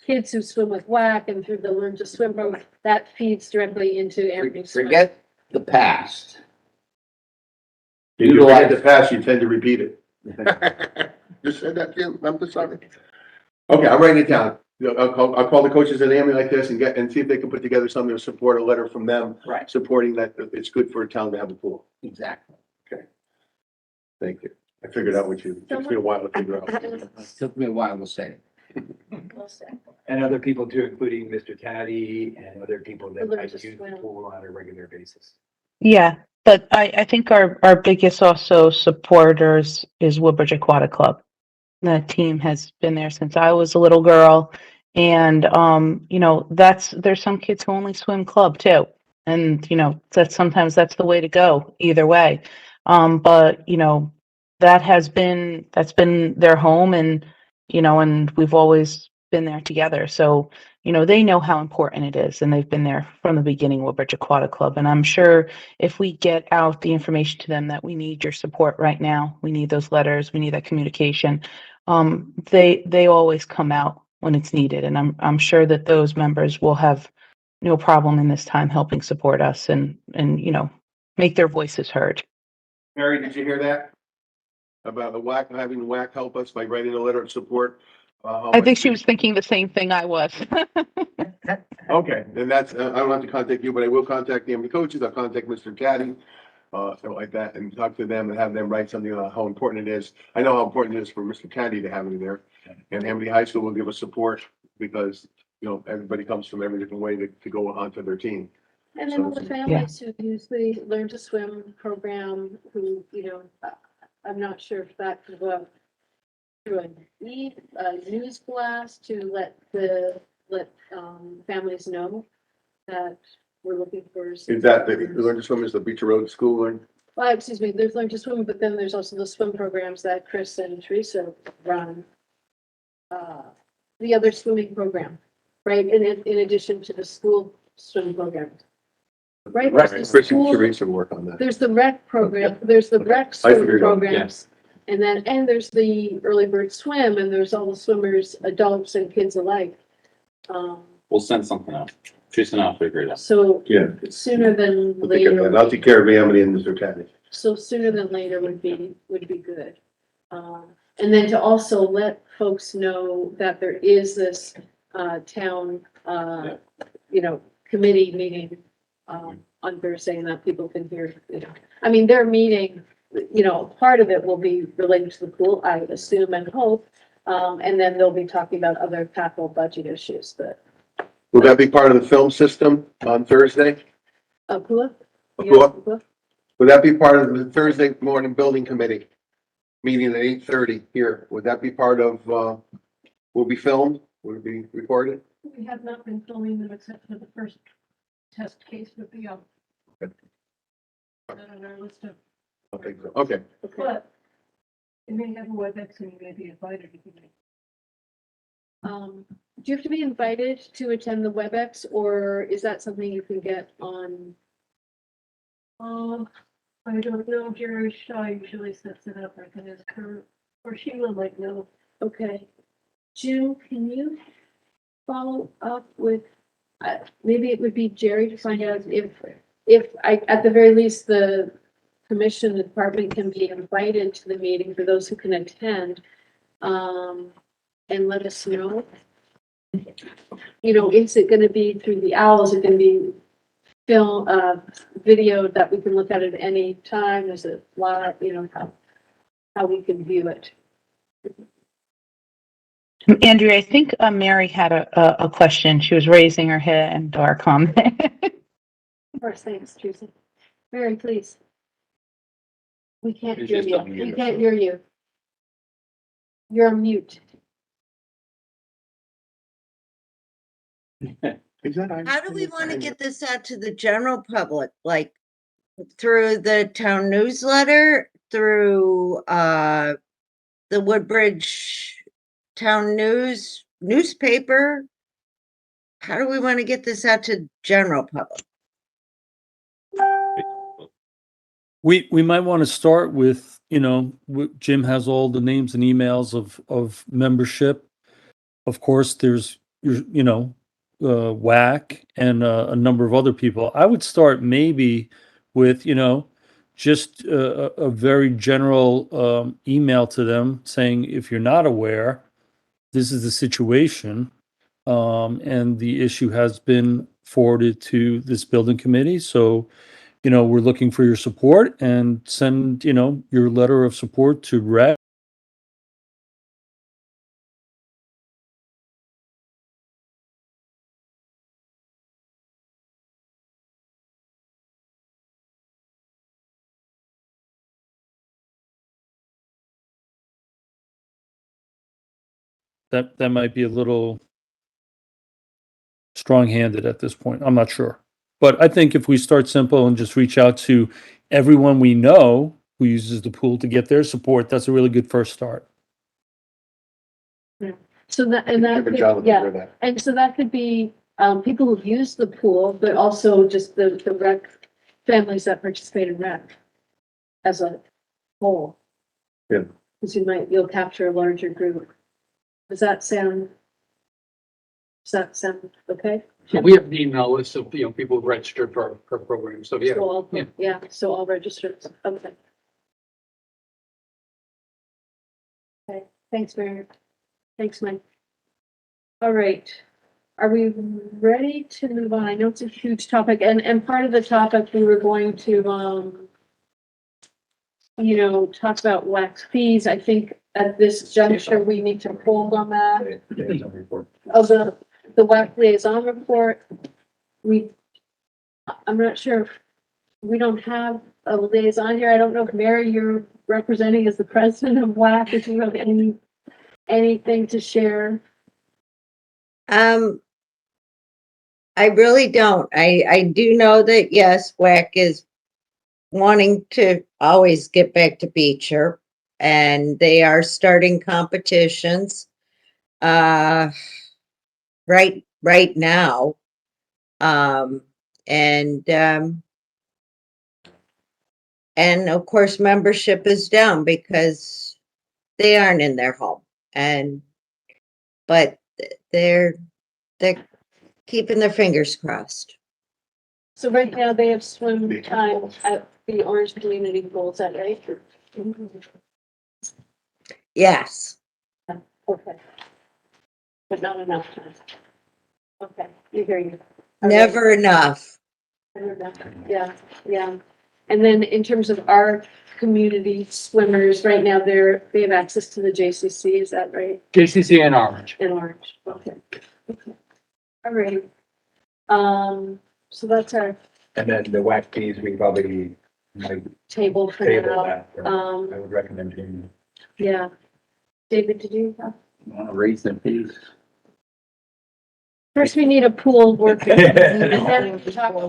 kids who swim with WAC and through the Learn to Swim program, that feeds directly into Amity Swim. Forget the past. If you forget the past, you tend to repeat it. Just said that, Jim, I'm just sorry. Okay, I'm writing it down. I'll call the coaches at Amity like this and see if they can put together something to support a letter from them. Right, Supporting that it's good for a town to have a pool. exactly. Thank you. I figured out what you, it took me a while to figure out. It took me a while to say. Well said. And other people too, including Mr. Taddy and other people that Learn I to use the swim. pool on a regular basis. Yeah, but I think our biggest also supporters is Woodbridge Aquatic Club. The team has been there since I was a little girl. And, there's some kids who only swim club too. And, sometimes that's the way to go either way. But, that's been their home. And, and we've always been there together. So, they know how important it is, and they've been there from the beginning with Woodbridge Aquatic Club. And I'm sure if we get out the information to them that we need your support right now, we need those letters, we need that communication, they always come out when it's needed. And I'm sure that those members will have no problem in this time helping support us and make their voices heard. Mary, did you hear that? About the WAC, having WAC help us by writing a letter of support? How I much think she we- was thinking the same thing I was. Okay, then that's, I don't have to contact you, but I will contact the coaches, I'll contact Mr. Caddy, something like that, and talk to them and have them write something on how important it is. I know how important it is for Mr. Caddy to have me there. And Amity High School will give us support because, everybody comes from every different way to go onto their team. And then all the families who use the Learn to Swim program, who, I'm not sure if that could go through a news blast to let families know that we're looking for. Is that, the Learn to Swim is the Beach Road School learn? Excuse me, there's Learn to Swim, but then there's also the swim programs that Chris and Teresa run. The other swimming program, right, in addition to the school swim program. Right? Right, There's Chris the and school- Teresa work on that. There's the rec program, there's the rec I swim figured out, yeah. programs. And there's the early bird swim, and there's all the swimmers, adults and kids alike. We'll send something out. Teresa and I'll figure it out. So Yeah. sooner than I'll take care of that. I'll later, take care of Amity and Mr. Caddy. so sooner than later would be good. And then to also let folks know that there is this, town, committee meeting, on Thursday, and that people can hear, I mean, their meeting, part of it will be related to the pool, I assume and hope. And then they'll be talking about other capital budget issues, but, Will that be part of the film system on Thursday? Pua? Pua? Pua? Would that be part of the Thursday morning building committee meeting at 8:30 here? Would that be part of, will be filmed? Would it be recorded? We have not been filming them except for the first test case with the, Good. on our list of, Okay, okay. but it may have a WebEx and you may be invited if you may. Do you have to be invited to attend the WebEx, or is that something you can get on? I don't know, Jerry Shaw usually sets it up, like it is her, or Sheila might know. Okay. Jim, can you follow up with, maybe it would be Jerry to find out if at the very least, the commission, the department can be invited to the meeting for those who can attend, and let us know. Is it gonna be through the owl? Is it gonna be film, video that we can look at any time? Is it live, how we can view it? Andrea, I think Mary had a question. She was raising her hand or comment. Of course, thanks, Teresa. Mary, please. We can't She's hear just you. on We mute. can't hear you. You're on mute. Is that? How do we want to get this out to the general public? Like through the town newsletter, through the Woodbridge Town newspaper? How do we want to get this out to general public? We might want to start with, Jim has all the names and emails of membership. Of course, there's, WAC and a number of other people. I would start maybe with, just a very general email to them saying, if you're not aware, this is the situation. And the issue has been forwarded to this building committee. So, we're looking for your support, and send, your letter of support to Rec. That might be a little strong-handed at this point. I'm not sure. But I think if we start simple and just reach out to everyone we know who uses the pool to get their support, that's a really good first start. So that, and that, Kevin John could- will yeah, hear that. and so that could be, people who use the pool, but also just the rec, families that participate in rec as a whole. Yeah. Because you'll capture a larger group. Does that sound okay? So we have an email list of, people who've registered for our program, so yeah. So all, Yeah. yeah, so all registered, okay. Okay, thanks, Mary. Thanks, Mike. All right, are we ready to move on? I know it's a huge topic, and part of the topic we were going to, talk about wax fees. I think at this juncture, we need to hold on that. Of the WAC liaison report, I'm not sure, if we don't have a liaison here. I don't know if Mary, you're representing as the president of WAC, if you have anything to share. I really don't. I do know that, yes, WAC is wanting to always get back to Beecher, and they are starting competitions right now. And of course, membership is down because they aren't in their home, but they're keeping their fingers crossed. So right now they have swim time at the Orange Community Pool, is that right? Yes. Okay. But not enough time. Okay, you hear you. Never enough. Yeah, yeah. And then in terms of our community swimmers, right now they have access to the JCC, is that right? JCC and Orange. In Orange, okay. Okay. All right. So that's our And then the WAC fees, we probably might table for table now. that. I would recommend doing. Yeah. David, did you have? Want to raise the fees? First, we need a pool worker. And then we talk- Oh,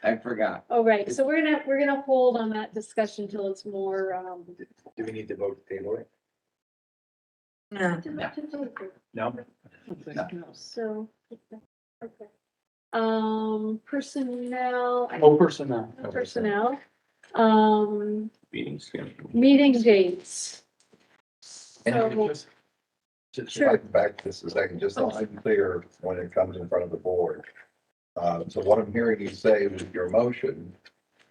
I forgot. Oh, right, so we're gonna hold on that discussion till it's more, Do we need to vote to table it? No. No? So, okay. Personnel. No personnel. Personnel. Meeting schedule. Meeting dates. And So, Just Sure. back just a second, just so I'm clear when it comes in front of the board. So what I'm hearing you say with your motion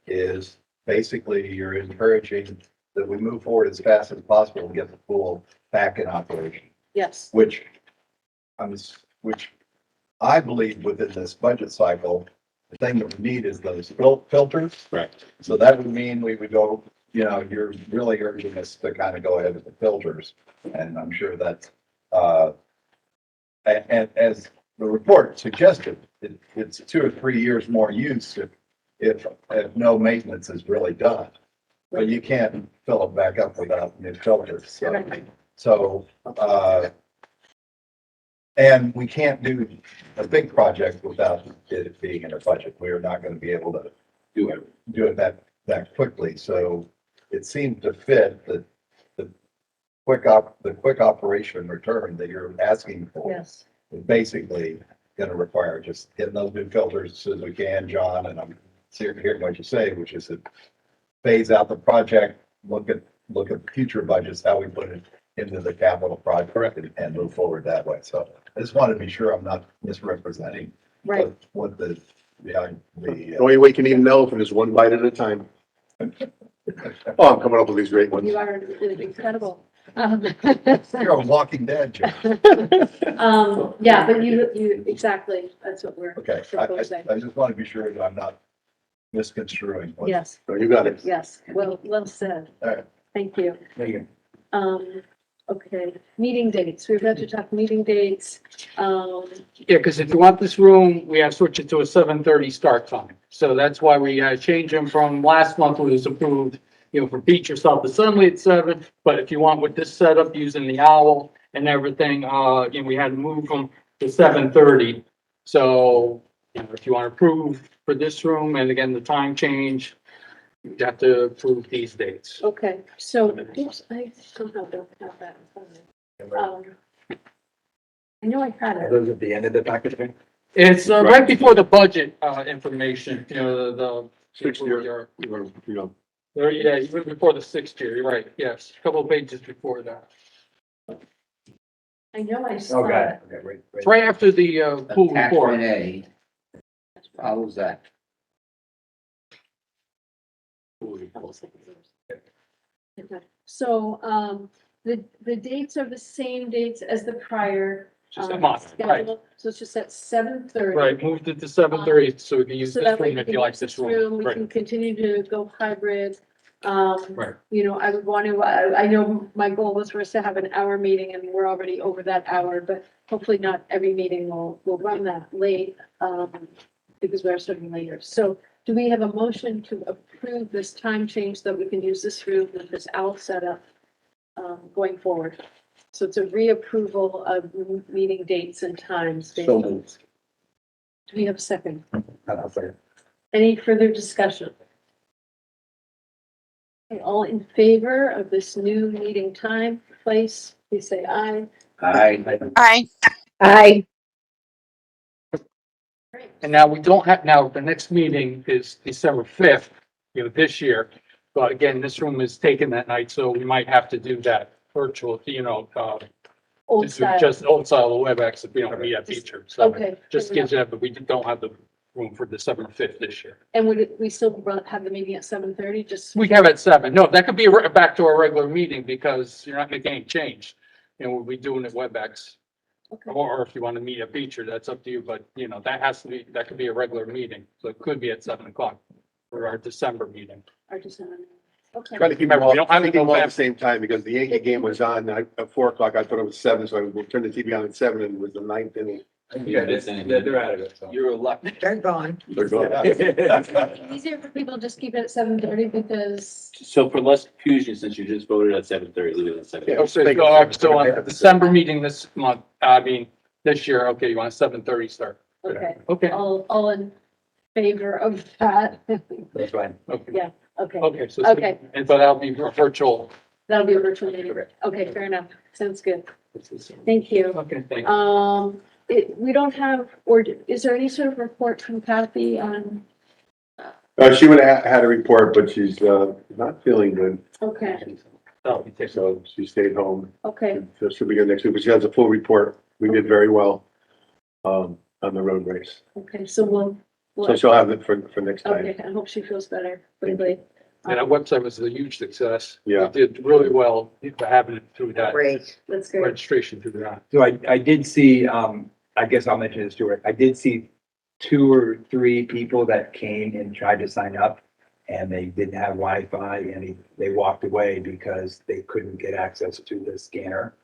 is basically you're encouraging that we move forward as fast as possible and get the pool back in operation, yes, which I believe within this budget cycle, the thing that we need is those filters. Right. So that would mean we would go, you're really urging us to kind of go ahead with the filters. And I'm sure that's, and as the report suggested, it's 2 or 3 years more use if no maintenance is really done. But you can't fill it back up without new filters. So, and we can't do a big project without it being in a budget. We're not going to be able to do it that quickly. So it seemed to fit that the quick operation return that you're asking for yes. is basically going to require just getting those new filters as soon as we can, John. And I'm hearing what you say, which is to phase out the project, look at future budgets, how we put it into the capital project and move forward that way. So I just wanted to be sure I'm not misrepresenting Right, what the The only way you can eat an elephant is one bite at a time. Oh, I'm coming up with these great ones. you are incredible. You're a walking dead, John. Yeah, but you, exactly, that's what we're Okay, proposing. I just want to be sure that I'm not misconstruing. what- Yes, No, you got it. yes, well said. All right. Thank you. There you Okay, meeting dates, we've got to talk meeting dates. Yeah, because if you want this room, we have to switch it to a 7:30 start time. So that's why we changed them from last month, when it was approved, for Beach or South Assembly at 7. But if you want with this setup using the owl and everything, we had to move them to 7:30. So, if you want to approve for this room, and again, the time change, you have to approve these dates. Okay, so, oops, I somehow don't have that in front of me. I know I had Are it. those at the end of the package? It's, right before the budget, information, you know, the. 6 year, you know, Yeah, even before the 6th year, you're right, yes, a couple of pages before that. I know I saw Okay, it. okay, right. It's right after the, pool report. Attachment A follows that. So, the dates are the same dates as the prior. Just a month, right, schedule. So it's just at 7:30. right, moved it to 7:30, so we can use So this that way room we if can you like use this this room. room, we Right. can continue to go hybrid. Right. You know, I would want to, I know my goal was for us to have an hour meeting and we're already over that hour, but hopefully not every meeting will run that late, because we're starting later. So do we have a motion to approve this time change that we can use this room with this owl setup, going forward? So it's a reapproval of meeting dates and times. based So on- moved. Do we have a second? I'll say. Any further discussion? Okay, all in favor of this new meeting time, place, please say aye. Aye. I, Great. And now we don't have, now the next meeting is December 5th, you know, this year. But again, this room is taken that night, so we might have to do that virtual, you know, Old style. just old style of WebEx if we don't meet a feature. So Okay. just gives you, but we don't have the room for December 5th this year. And we still have the meeting at 7:30, just, We have at 7. No, that could be back to our regular meeting because you're not making any change. And we'll be doing it WebEx. okay, Or if you want to meet a feature, that's up to you, but you know, that has to be, that could be a regular meeting, so it could be at 7 o'clock for our December meeting. or just, okay. try to keep them all, We don't have I think to them go all at back. the same time because the Yankee game was on at 4 o'clock. I thought it was 7, so I turned the TV on at 7 and it was the 9th inning. Yeah, they're out of it, so. You're lucky. They're gone. Easier for people to just keep it at 7:30 because, So for less confusion, since you just voted at 7:30, leave it at 7:30. Yeah. So on the December meeting this month, this year, okay, you want a 7:30 start? okay, Okay, all in favor of that? That's fine. okay, Yeah, okay, okay, so, Okay. and but that'll be virtual. that'll be a virtual meeting. Okay, fair enough. Sounds good. Thank you. Okay, thank you. We don't have, or is there any sort of report from Kathy on, She would have had a report, but she's not feeling good. okay, So she stayed home. okay, So she'll be here next week, but she has a full report. We did very well on the road race. okay, so So she'll have it for next time. okay, I hope she feels better quickly. And our website was a huge success. Yeah. We did really well for having it through that great. That's great. registration through that. So I did see, I guess I'll mention this to her. I did see 2 or 3 people that came and tried to sign up and they didn't have Wi-Fi and they walked away because they couldn't get access to the scanner.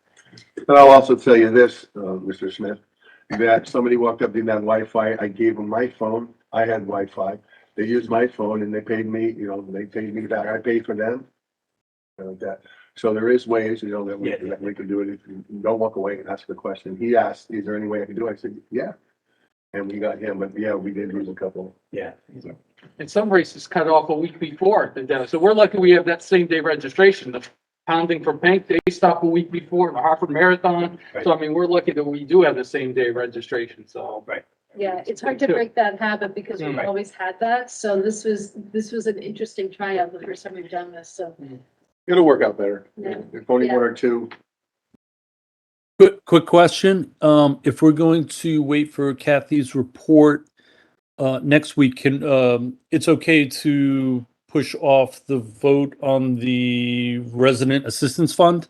And I'll also tell you this, Mr. Smith, that somebody walked up, didn't have Wi-Fi. I gave them my phone. I had Wi-Fi. They used my phone and they paid me, they paid me back. I paid for them. Like that. So there is ways, that we can do it. If you don't walk away and ask the question. He asked, is there any way I can do it? I said, yeah. And we got him, but yeah, we did lose a couple. Yeah. And some races cut off a week before the deadline. So we're lucky we have that same day registration. The Pounding for Pank, they stop a week before the Hartford Marathon. So I mean, we're lucky that we do have the same day registration, so. Right. Yeah, it's hard to break that habit because we've Right. always had that. So this was an interesting tryout, the first time we've done this, so. It'll work out better. Yeah. If only Yeah. 1 or 2. Quick question. If we're going to wait for Kathy's report, next week, it's okay to push off the vote on the resident assistance fund?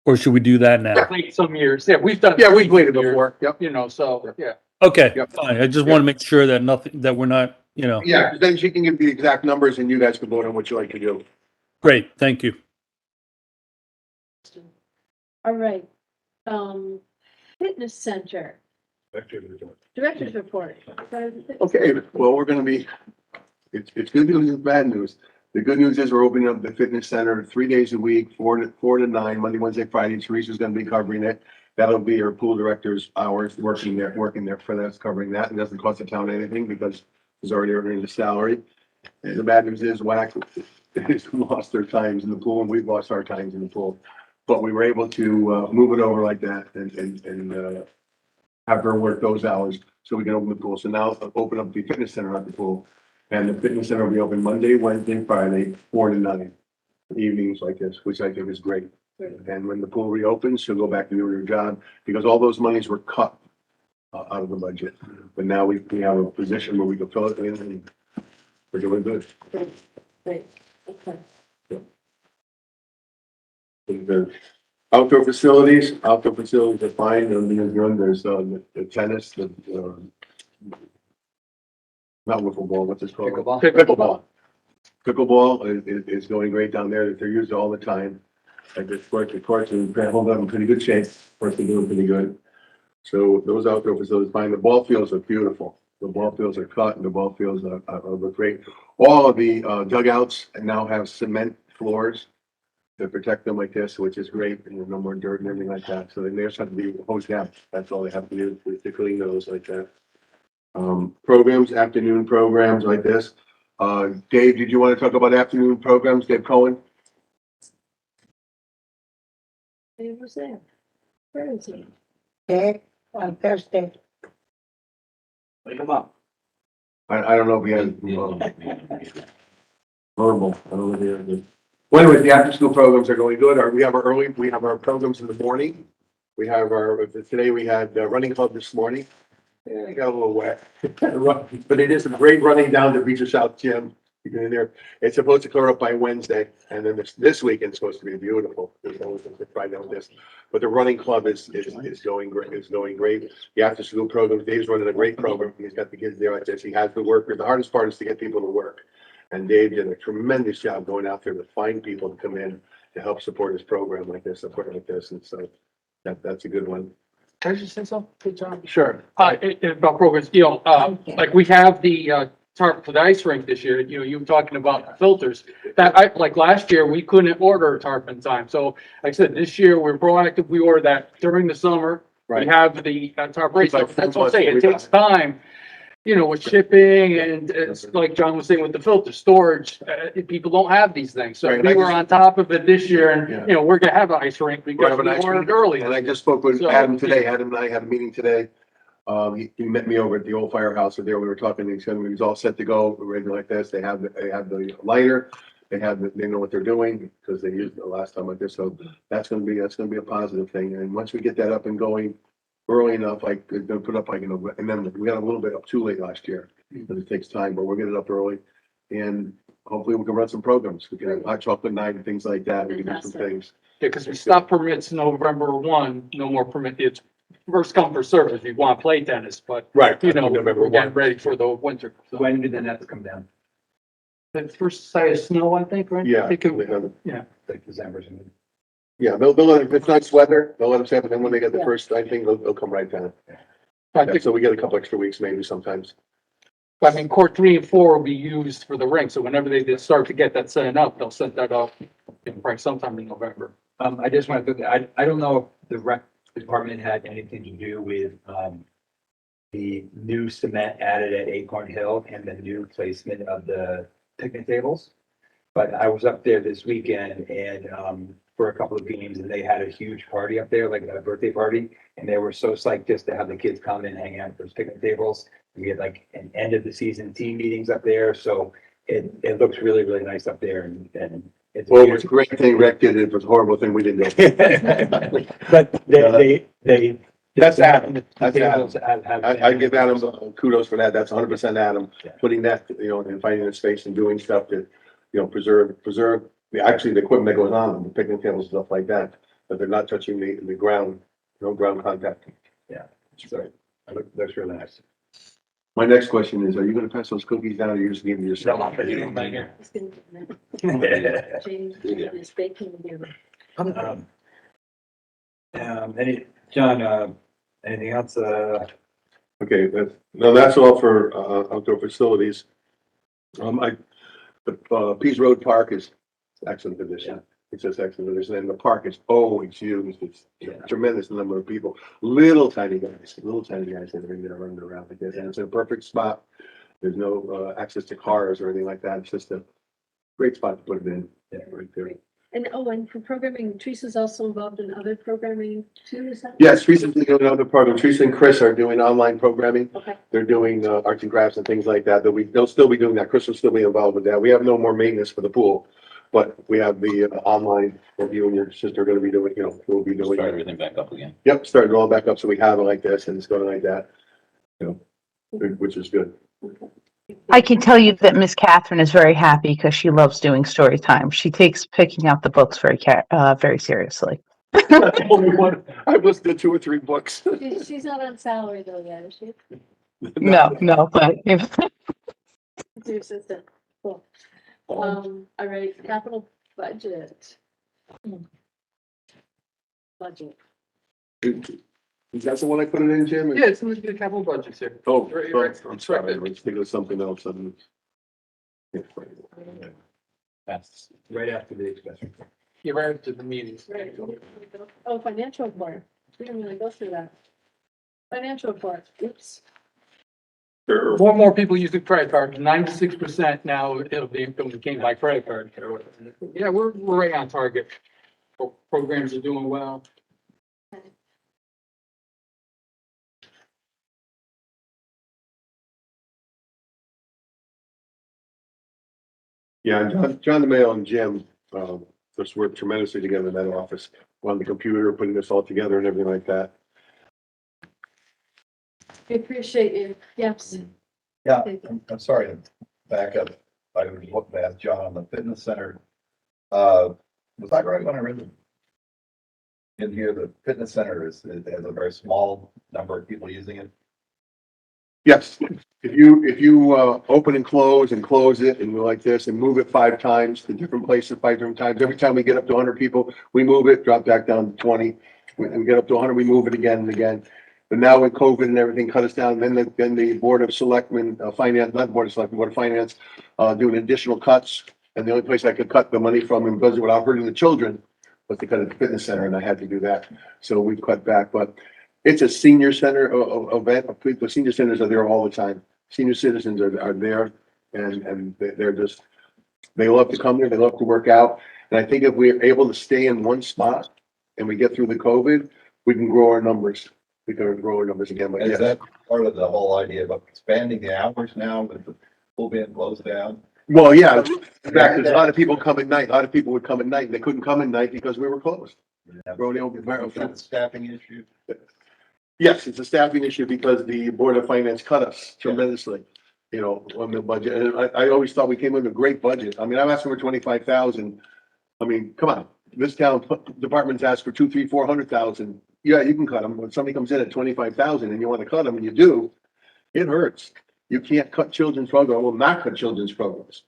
Or should we do that now? Late some years, yeah, we've done. Yeah, we've waited some years, before. Yep. So, yeah. Okay, Yep. fine. I just want to make sure that that we're not, Yeah, then she can give the exact numbers and you guys can vote on what you like to do. great, thank you. All right. Fitness center, director's report. Okay, well, we're gonna be, it's good news and bad news. The good news is we're opening up the fitness center 3 days a week, 4 to 9, Monday, Wednesday, Friday. Teresa's gonna be covering it. That'll be her pool director's hours, working there for that, covering that. It doesn't cost the town anything because she's already earning the salary. And the bad news is WAC has lost their times in the pool and we've lost our times in the pool. but we were able to, move it over like that and have her work those hours so we can open the pool. So now I'll open up the fitness center at the pool. And the fitness center will be open Monday, Wednesday, Friday, 4 to 9, evenings like this, which I think is great. And when the pool reopens, she'll go back to doing her job because all those monies were cut out of the budget. But now we have a position where we can fill it in and we're doing good. Great, okay. The outdoor facilities are fine. There's the tennis, not wiffle ball, what's it called? Pickleball. Pickleball. Pickleball is going great down there. They're used all the time. I just worked the courts and hold them in pretty good shape. Courts are doing pretty good. So those outdoor facilities fine. The ball fields are beautiful. The ball fields are cut and the ball fields are great. All of the dugouts now have cement floors to protect them like this, which is great, and no more dirt and everything like that. So then they just have to be hosed down. That's all they have to do to clean those like that. Programs, afternoon programs like this. Dave, did you want to talk about afternoon programs? Dave Cohen? It was there. Where is he? Okay, on Thursday. Wake them up. I don't know if he has verbal. I don't know if he has the. Well, anyway, the after school programs are going good. We have our programs in the morning. Today we had running club this morning. Yeah, it got a little wet. But it is a great running down to Beecher South Gym. You get in there. It's supposed to clear up by Wednesday. And then this weekend is supposed to be beautiful. There's always a Friday on this. But the running club is going great. It's going great. The after school program, Dave's running a great program. He's got the kids there like this. He has the workers. The hardest part is to get people to work. And Dave did a tremendous job going out there to find people to come in to help support his program like this, support like this. And so that's a good one. Can I just say something? Good job. Sure. About programs, like we have the, tarp for the ice rink this year, you were talking about filters. Like last year, we couldn't order a tarp in time. So like I said, this year, we're proactive. We order that during the summer. We Right. have the tarp race. Like That's what I'm saying. It months, takes time, with shipping and it's like John was saying with the filter storage, people don't have these things. So Right, we I were just- on top of it this year and, Yeah. we're gonna have an ice rink We're because having we an ice ordered rink, early. And I just spoke with So- Adam today. Adam and I had a meeting today. He met me over at the old firehouse. So there we were talking. He said he was all set to go. We're ready like this. They have the lighter. They know what they're doing because they used it the last time like this. So that's gonna be a positive thing. And once we get that up and going early enough, like they're gonna put up and then we got a little bit up too late last year because it takes time, but we'll get it up early. And hopefully we can run some programs. We can have hot chocolate night and things like that. We can do some Fantastic. things. Yeah, because we stop permits November 1, no more permit. It's first come, first served if you want to play tennis, but Right. we're getting ready for the winter. So When did the nets come down? the first sight of snow, I think, right? Yeah. I think they have it. Like December or something? Yeah, they'll let, if it's nice weather, they'll let them say, but then when they get the Yeah. first, I think they'll come right down. I Yeah, think, so we get a couple extra weeks maybe sometimes. court 3 and 4 will be used for the rink. So whenever they start to get that set up, they'll set that up probably sometime in November. I just wanted to, I don't know if the rec department had anything to do with, the new cement added at Acorn Hill and the new placement of the picnic tables. But I was up there this weekend and, for a couple of games and they had a huge party up there, like a birthday party. And they were so psyched just to have the kids come and hang out at those picnic tables. We had like an end of the season team meetings up there. So it looks really, really nice up there and it's. Well, it was a great thing Rec did. It was a horrible thing we didn't do. But they. That's Adam. That's Tables I give Adam kudos for that. That's 100% Adam, Yeah. putting that, and finding the space and doing stuff to, preserve actually the equipment that goes on them, the picnic tables, stuff like that. But they're not touching the ground, no ground contact. So, looks really nice. My next question is, are you gonna pass those cookies down or you're just giving yourself? He's gonna- James is baking here. John, anything else, Okay, that's all for, outdoor facilities. Pease Road Park is excellent condition. It's just excellent condition. And the park is always used. It's tremendous number of people, little tiny guys that are in there running around like this. And it's in a perfect spot. There's no, access to cars or anything like that. It's just a great spot to put it in. Yeah, right there. and for programming, Teresa's also involved in other programming too, is that? Yes, Teresa's doing another program. Teresa and Chris are doing online programming. Okay, They're doing arts and crafts and things like that. They'll still be doing that. Chris will still be involved with that. We have no more maintenance for the pool. But we have the online that you and your sister are gonna be doing, we'll be doing. Start everything back up again. Yep, starting all back up. So we have it like this and it's going like that. Which is good. I can tell you that Miss Catherine is very happy because she loves doing story time. She takes picking out the books very seriously. Only one. I've listened to 2 or 3 books. she's not on salary though yet, is she? No, but if It's your assistant, cool. All right, capital budget. Budget. Is that the one I put it in, Jim? Yeah, it's in the capital budgets here. Oh, Right, sorry. right. I'm sorry. I was thinking of something else. That's right after the expense. You're right to the meetings. Right. Oh, financial report. We didn't really go through that. Financial report, oops. More and more people using credit cards, 96% now of the income came by credit card. Yeah, we're right on target. Programs are doing well. Yeah, and John DeMayo and Jim, just worked tremendously together in that office, on the computer, putting this all together and everything like that. We appreciate you, yes. Yeah, I'm sorry to back up. I was looking at John on the fitness center. Was I right when I read in here, the fitness center has a very small number of people using it? Yes, if you open and close it and go like this and move it 5 times to different places, 5 different times, every time we get up to 100 people, we move it, drop back down to 20. We get up to 100, we move it again and again. But now with COVID and everything cut us down, then the Board of Selectmen, Finance, not Board of Selectmen, Board of Finance, doing additional cuts. And the only place I could cut the money from in budget without hurting the children was to cut at the fitness center, and I had to do that. So we've cut back, but it's a senior center event. The senior centers are there all the time. Senior citizens are there and they're just, they love to come there. They love to work out. And I think if we're able to stay in one spot and we get through the COVID, we can grow our numbers. We can grow our numbers again, but Is yes. that part of the whole idea of expanding the hours now with the pool being closed down? Well, yeah, in fact, there's a lot of people come at night. A lot of people would come at night and they couldn't come at night because we were closed. Rodeo. Is that a staffing issue? Yes, it's a staffing issue because the Board of Finance cut us tremendously, on the budget. And I always thought we came in with a great budget. I mean, I'm asking for 25,000. I mean, come on, this town department's asked for 2, 3, 400,000. Yeah, you can cut them. When somebody comes in at 25,000 and you want to cut them and you do, it hurts. You can't cut children's programs. I will not cut children's programs.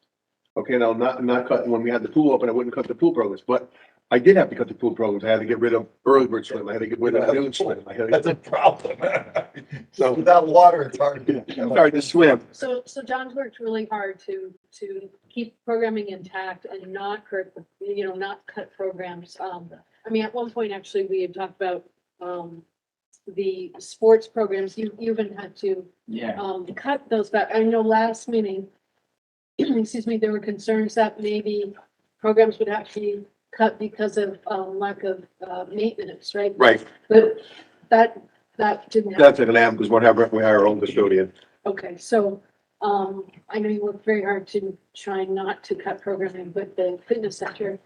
Okay, now, not cut, when we had the pool open, I wouldn't cut the pool programs, but I did have to cut the pool programs. I had to get rid of early bird swim. I had to get rid of noon swim. I had to That's a problem. So- Without water, it's hard. hard to swim. So John's worked really hard to keep programming intact and not hurt, not cut programs. I mean, at one point, actually, we had talked about, the sports programs. You even had to, cut those back. I know last meeting, excuse me, there were concerns that maybe programs would have to be cut because of, lack of, maintenance, right? Right. But that didn't happen. That's an lamb because we hire our own custodian. Okay, so, I know you worked very hard to try not to cut programming, but the fitness center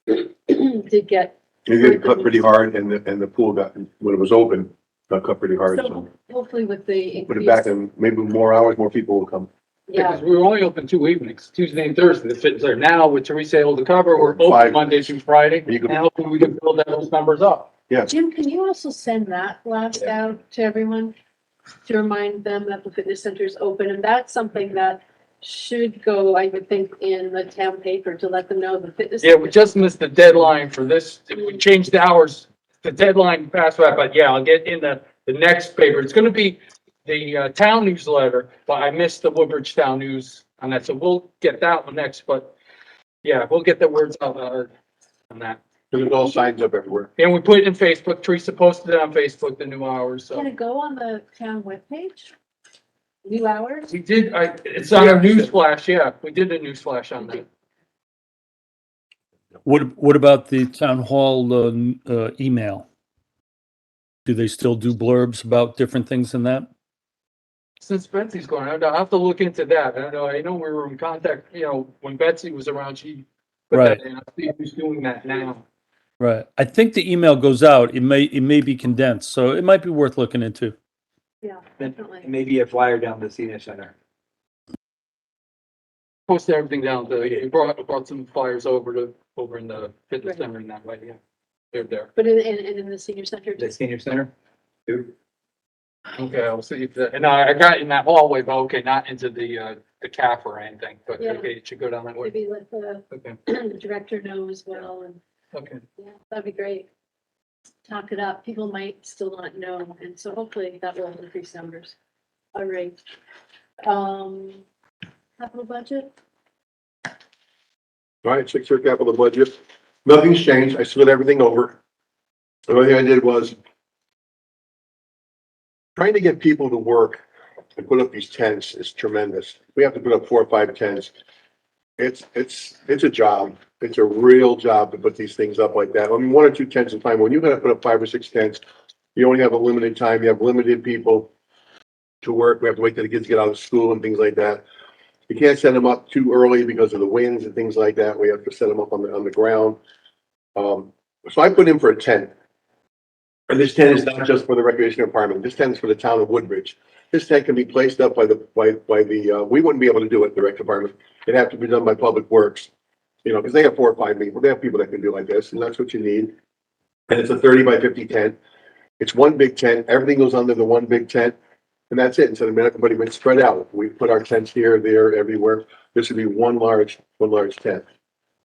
did get. It did cut pretty hard and the pool got, when it was open, got cut pretty hard. So So hopefully with the put it back increase, and maybe more hours, more people will come. yeah, Because we were only open 2 evenings, Tuesday and Thursday, the fitness center. Now with Teresa able to cover, we're open 5. Monday through Friday. You can- And hopefully we can build those numbers up. Jim, can you also send that blast out to everyone? To remind them that the fitness center is open, and that's something that should go, I would think, in the town paper to let them know the fitness. Yeah, we just missed the deadline for this. If we changed the hours, the deadline passed by, but yeah, I'll get in the next paper. It's gonna be the town newsletter, but I missed the Woodbridge Town News on that, so we'll get that one next, but yeah, we'll get the words out on that. There's all signs up everywhere. And we put it in Facebook. Teresa posted it on Facebook, the new hours, Can so. it go on the town webpage? New hours? We did, it's on our news flash, yeah, we did a news flash on that. What about the town hall, email? Do they still do blurbs about different things than that? Since Betsy's gone, I'll have to look into that. I know we were in contact, when Betsy was around, she put Right. that in. I see who's doing that now. Right. I think the email goes out. It may be condensed, so it might be worth looking into. Yeah, And definitely. maybe a flyer down the senior center. Posted everything down to, he brought some flyers over in the fitness center in that way, yeah. They're there. But in the senior center, The just, senior center? Dude, Okay, I'll see if and I got in that hallway, but okay, not into the calf or anything, but Yeah. okay, it should go down that way. maybe let the Okay, the director know as well, and, okay. yeah, that'd be great. Talk it up, people might still not know, and so hopefully that will increase numbers. All right. Capital budget, All right, 6-year capital budget. Nothing's changed. I slid everything over. The only thing I did was trying to get people to work and put up these tents is tremendous. We have to put up 4 or 5 tents. It's a job. It's a real job to put these things up like that. I mean, 1 or 2 tents at a time. When you gotta put up 5 or 6 tents, you only have a limited time. You have limited people to work. We have to wait till the kids get out of school and things like that. You can't set them up too early because of the winds and things like that. We have to set them up on the ground. So I put in for a tent. And this tent is not just for the recreation department. This tent is for the town of Woodbridge. This tent can be placed up by the, we wouldn't be able to do it, the rec department. It'd have to be done by Public Works. Because they have 4 or 5 people. They have people that can do like this, and that's what you need. And it's a 30 by 50 tent. It's one big tent. Everything goes under the one big tent. And that's it. Instead of everybody been spread out. We put our tents here, there, everywhere. This would be one large tent.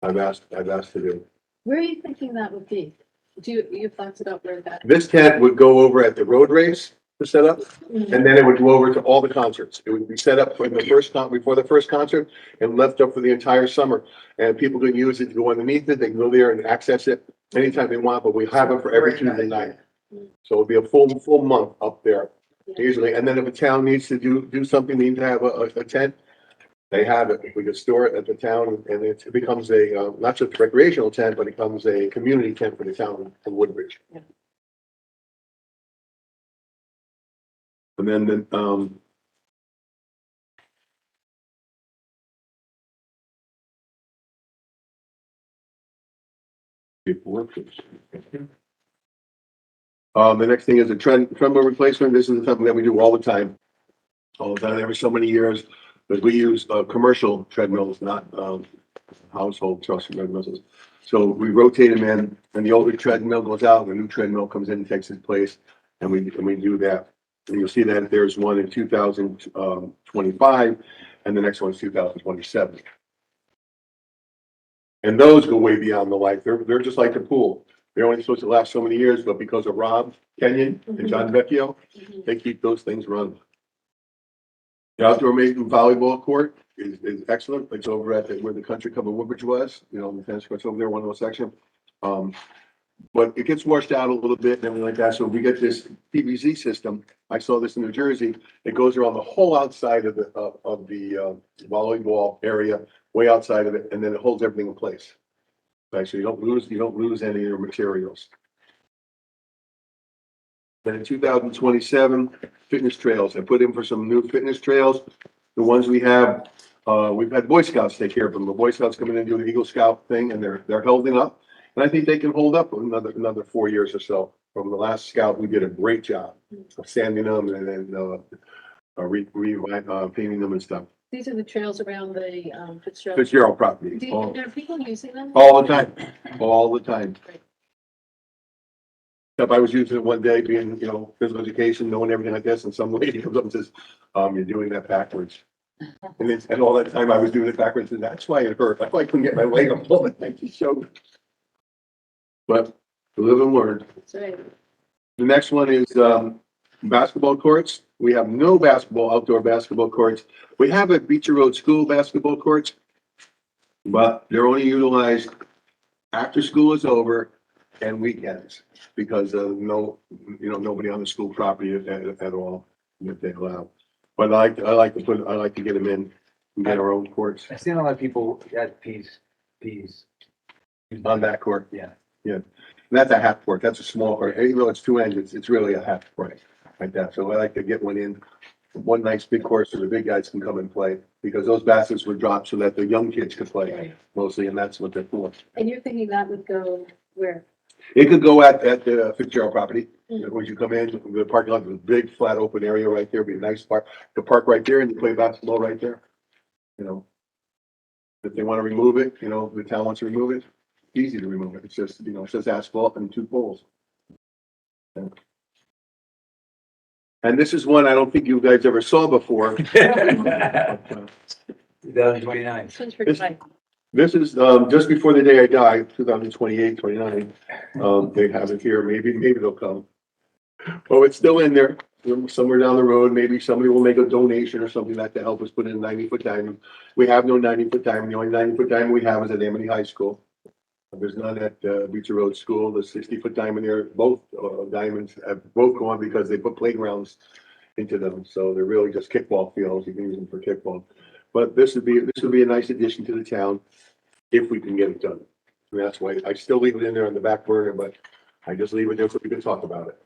I've asked to do. where are you thinking that would be? Do you have thoughts about where that? This tent would go over at the road race to set up, and then it would go over to all the concerts. It would be set up for the before the first concert and left up for the entire summer. And people can use it to go underneath it. They can go there and access it anytime they want, but we have it for every Tuesday night. So it'll be a full month up there usually. And then if a town needs to do something, need to have a tent, they have it. We could store it at the town, and it becomes a, not just a recreational tent, but it becomes a community tent for the town of Woodbridge. Yeah. And then, the next thing is a treadmill replacement. This is something that we do all the time. All the time, every so many years, but we use, commercial treadmills, not, household trust treadmills. So we rotate them in, and the older treadmill goes out, and the new treadmill comes in and takes its place, and we do that. And you'll see that there's one in 2025, and the next one's 2027. And those go way beyond the life. They're just like the pool. They're only supposed to last so many years, but because of Rob Kenyon and John Vecchio, they keep those things running. The outdoor maiden volleyball court is excellent. It's over at where the Country Club of Woodbridge was, the tennis court's over there, one little section. But it gets washed out a little bit and everything like that. So we get this PVC system. I saw this in New Jersey. It goes around the whole outside of the volleyball area, way outside of it, and then it holds everything in place. Right, so you don't lose any of your materials. Then in 2027, fitness trails. I put in for some new fitness trails. The ones we have, we've had Boy Scouts take care of them. The Boy Scouts come in and do the Eagle Scout thing, and they're holding up. And I think they can hold up another 4 years or so. From the last scout, we did a great job of sanding them and then painting them and stuff. These are the trails around the Fitzgerald. Fitzgerald property, Are people using them? all the time, all the time. If I was using it one day, being, physical education, knowing everything like this, and some lady comes up and says, you're doing that backwards. And all that time I was doing it backwards, and that's why it hurt. That's why I couldn't get my leg up all the time to show. But live and learn. That's right. The next one is, basketball courts. We have no outdoor basketball courts. We have at Beecher Road School basketball courts, but they're only utilized after school is over and weekends because of nobody on the school property at all that they allow. But I like to get them in and get our own courts. I've seen a lot of people at peas on that court. Yeah. And that's a half court. That's a small court. Even though it's 2 ends, it's really a half court like that. So I like to get one in, one nice big course so the big guys can come and play, because those baskets were dropped so that the young kids could play mostly, and that's what they're for. And you're thinking that would go where? It could go at the Fitzgerald property. When you come in, the parking lot, there's a big flat open area right there, be a nice park. The park right there and you play basketball right there. You know, if they want to remove it, you know, the town wants to remove it, easy to remove it. It's just, you know, it's just asphalt and 2 poles. And this is one I don't think you guys ever saw before. 2029. This one's for This- tonight. This is, just before the day I die, 2028, 29. They have it here. Maybe they'll come. Oh, it's still in there, somewhere down the road. Maybe somebody will make a donation or something like that to help us put in 90-foot diamond. We have no 90-foot diamond. The only 90-foot diamond we have is at Amity High School. There's none at, Beecher Road School. The 60-foot diamond there, both, diamonds have both gone because they put playgrounds into them. So they're really just kickball fields. You can use them for kickball. But this would be a nice addition to the town if we can get it done. And that's why I still leave it in there on the back burner, but I just leave it there so we can talk about it.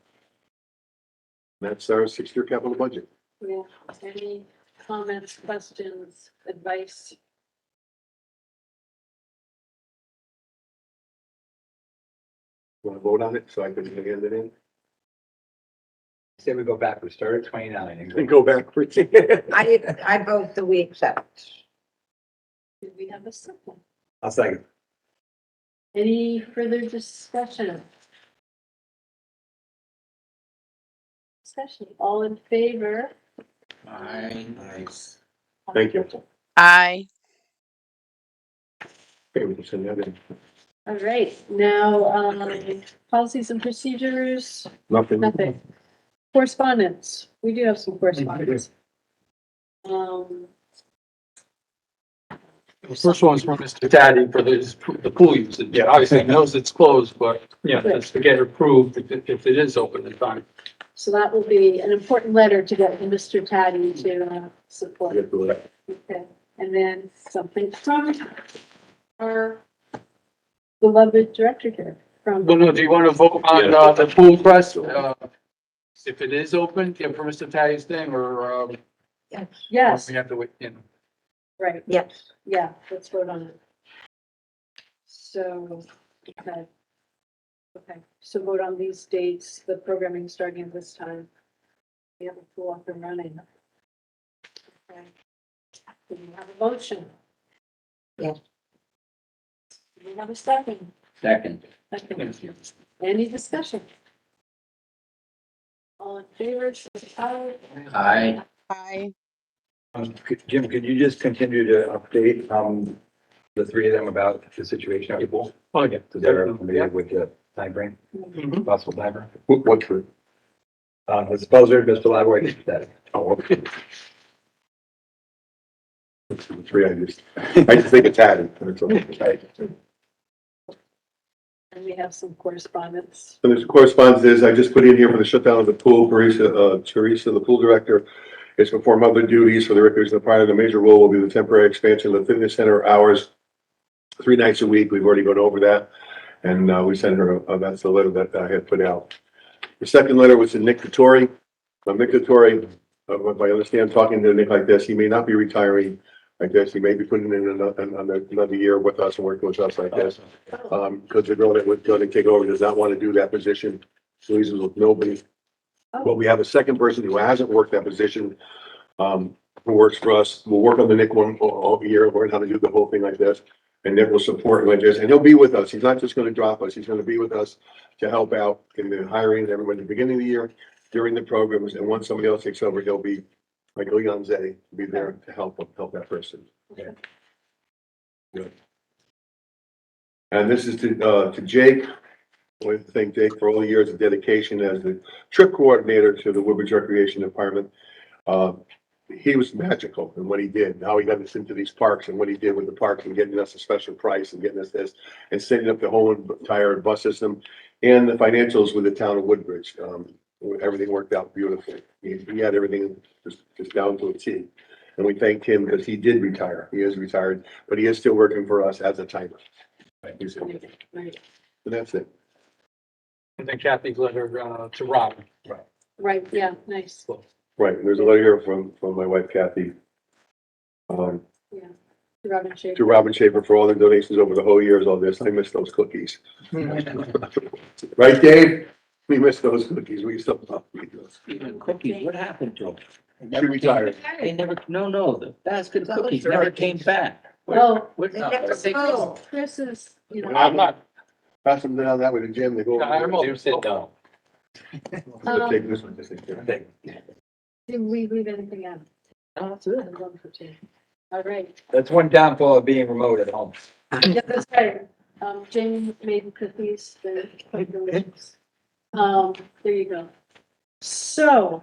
That's our 6-year capital budget. Yeah, any comments, questions, advice? Want to vote on it so I can hand it in? Say we go back, we start at 29. And go backwards. I vote that we accept. Do we have a second? I'll second. Any further discussion? Discussion, all in favor? Nice. Thank you. I, Okay, we can send that in. All right, now, policies and procedures, Nothing. nothing. Correspondence, we do have some correspondence. The first one's from Mr. Taddy for the pool usage. Yeah, obviously he knows it's closed, but yeah, just to get approved if it is open in time. So that will be an important letter to get Mr. Taddy to, support. Okay, and then something from our beloved director here, from. Well, no, do you want to vote on, the pool press? If it is open, yeah, for Mr. Taddy's thing, or, Yes, we have to wait, you know. right, Yes. yeah, let's vote on it. So, okay. Okay, so vote on these dates, the programming starting at this time. We have a pool up and running. Okay. Do we have a motion? Yes. Do we have a second? Second. Second. Any discussion? All in favor, say aye. Aye. Jim, could you just continue to update, the 3 of them about the situation at the pool? Oh, yeah. So they're familiar with the time frame, Mhm. possible time frame? What true? The supposer, Mr. Liveway, that. Oh, okay. 3, I just think it's added. But it's okay. And we have some correspondence. And there's correspondence I just put in here for the shutdown of the pool. Teresa, the pool director, is to perform other duties for the recreation department. The major role will be the temporary expansion of the fitness center hours 3 nights a week. We've already gone over that. And we sent her, that's the letter that I had put out. The second letter was to Nick Vittori. Nick Vittori, if I understand, talking to Nick like this, he may not be retiring like this. He may be putting in another year with us and working with us like this. Because the girl that was going to take over does not want to do that position. So he's with nobody. But we have a second person who hasn't worked that position, who works for us. We'll work on the Nick one all year, learn how to do the whole thing like this. And Nick will support him like this, and he'll be with us. He's not just going to drop us. He's going to be with us to help out in the hiring, everyone at the beginning of the year, during the programs. And once somebody else takes over, he'll be like Leon Zay, be there to help that person. Okay. Good. And this is to Jake. I want to thank Jake for all the years of dedication as the trip coordinator to the Woodbridge Recreation Department. He was magical in what he did, how he got us into these parks and what he did with the parks and getting us a special price and getting us this and setting up the whole entire bus system and the financials with the town of Woodbridge. Everything worked out beautifully. He had everything just down to a T. And we thanked him because he did retire. He is retired, but he is still working for us as a timer. Thank you so much. Right, And that's it. And then Kathy's letter, to Robin. right, yeah, nice, Right, there's a letter here from my wife Kathy. yeah. Robin Schaefer. To Robin Schaefer for all the donations over the whole years of this. I miss those cookies. Right, Dave? We miss those cookies. We used to love those. Even cookies, what happened to them? She retired. They never, no, the basket of cookies never came back. Oh, What- Chris is, you know. I'm not, Pass them down that way to Jim. They go. I'm all- Jim said no. I'll take this one, just in case. Did we leave anything out? No, that's it. All right. That's one downfall of being remote at home. Yeah, that's right. Jane made cookies, they're quite delicious. There you go. So.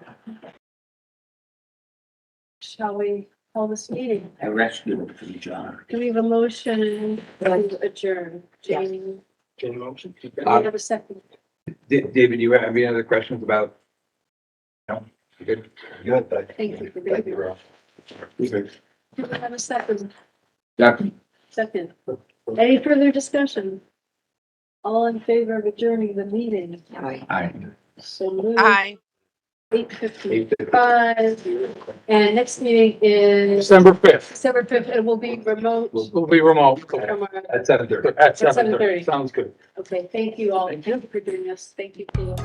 Shall we call this meeting? I rescued it from John. Do we have a motion to adjourn? Jane, Can you motion? do we have a second? David, you have any other questions about? No? You good? Good. Thank you for Thank being you, here. Ralph. Okay. Do we have a second? Second. Second. Any further discussion? All in favor of adjourning the meeting? Aye. So moved. Aye. 8:55. And next meeting is December 5th. December 5th. It will be remote. We'll be remote. from our- At 7:30. At 7:30. 7:30. Sounds good. Okay, thank you all. Thank you for doing this. Thank you for.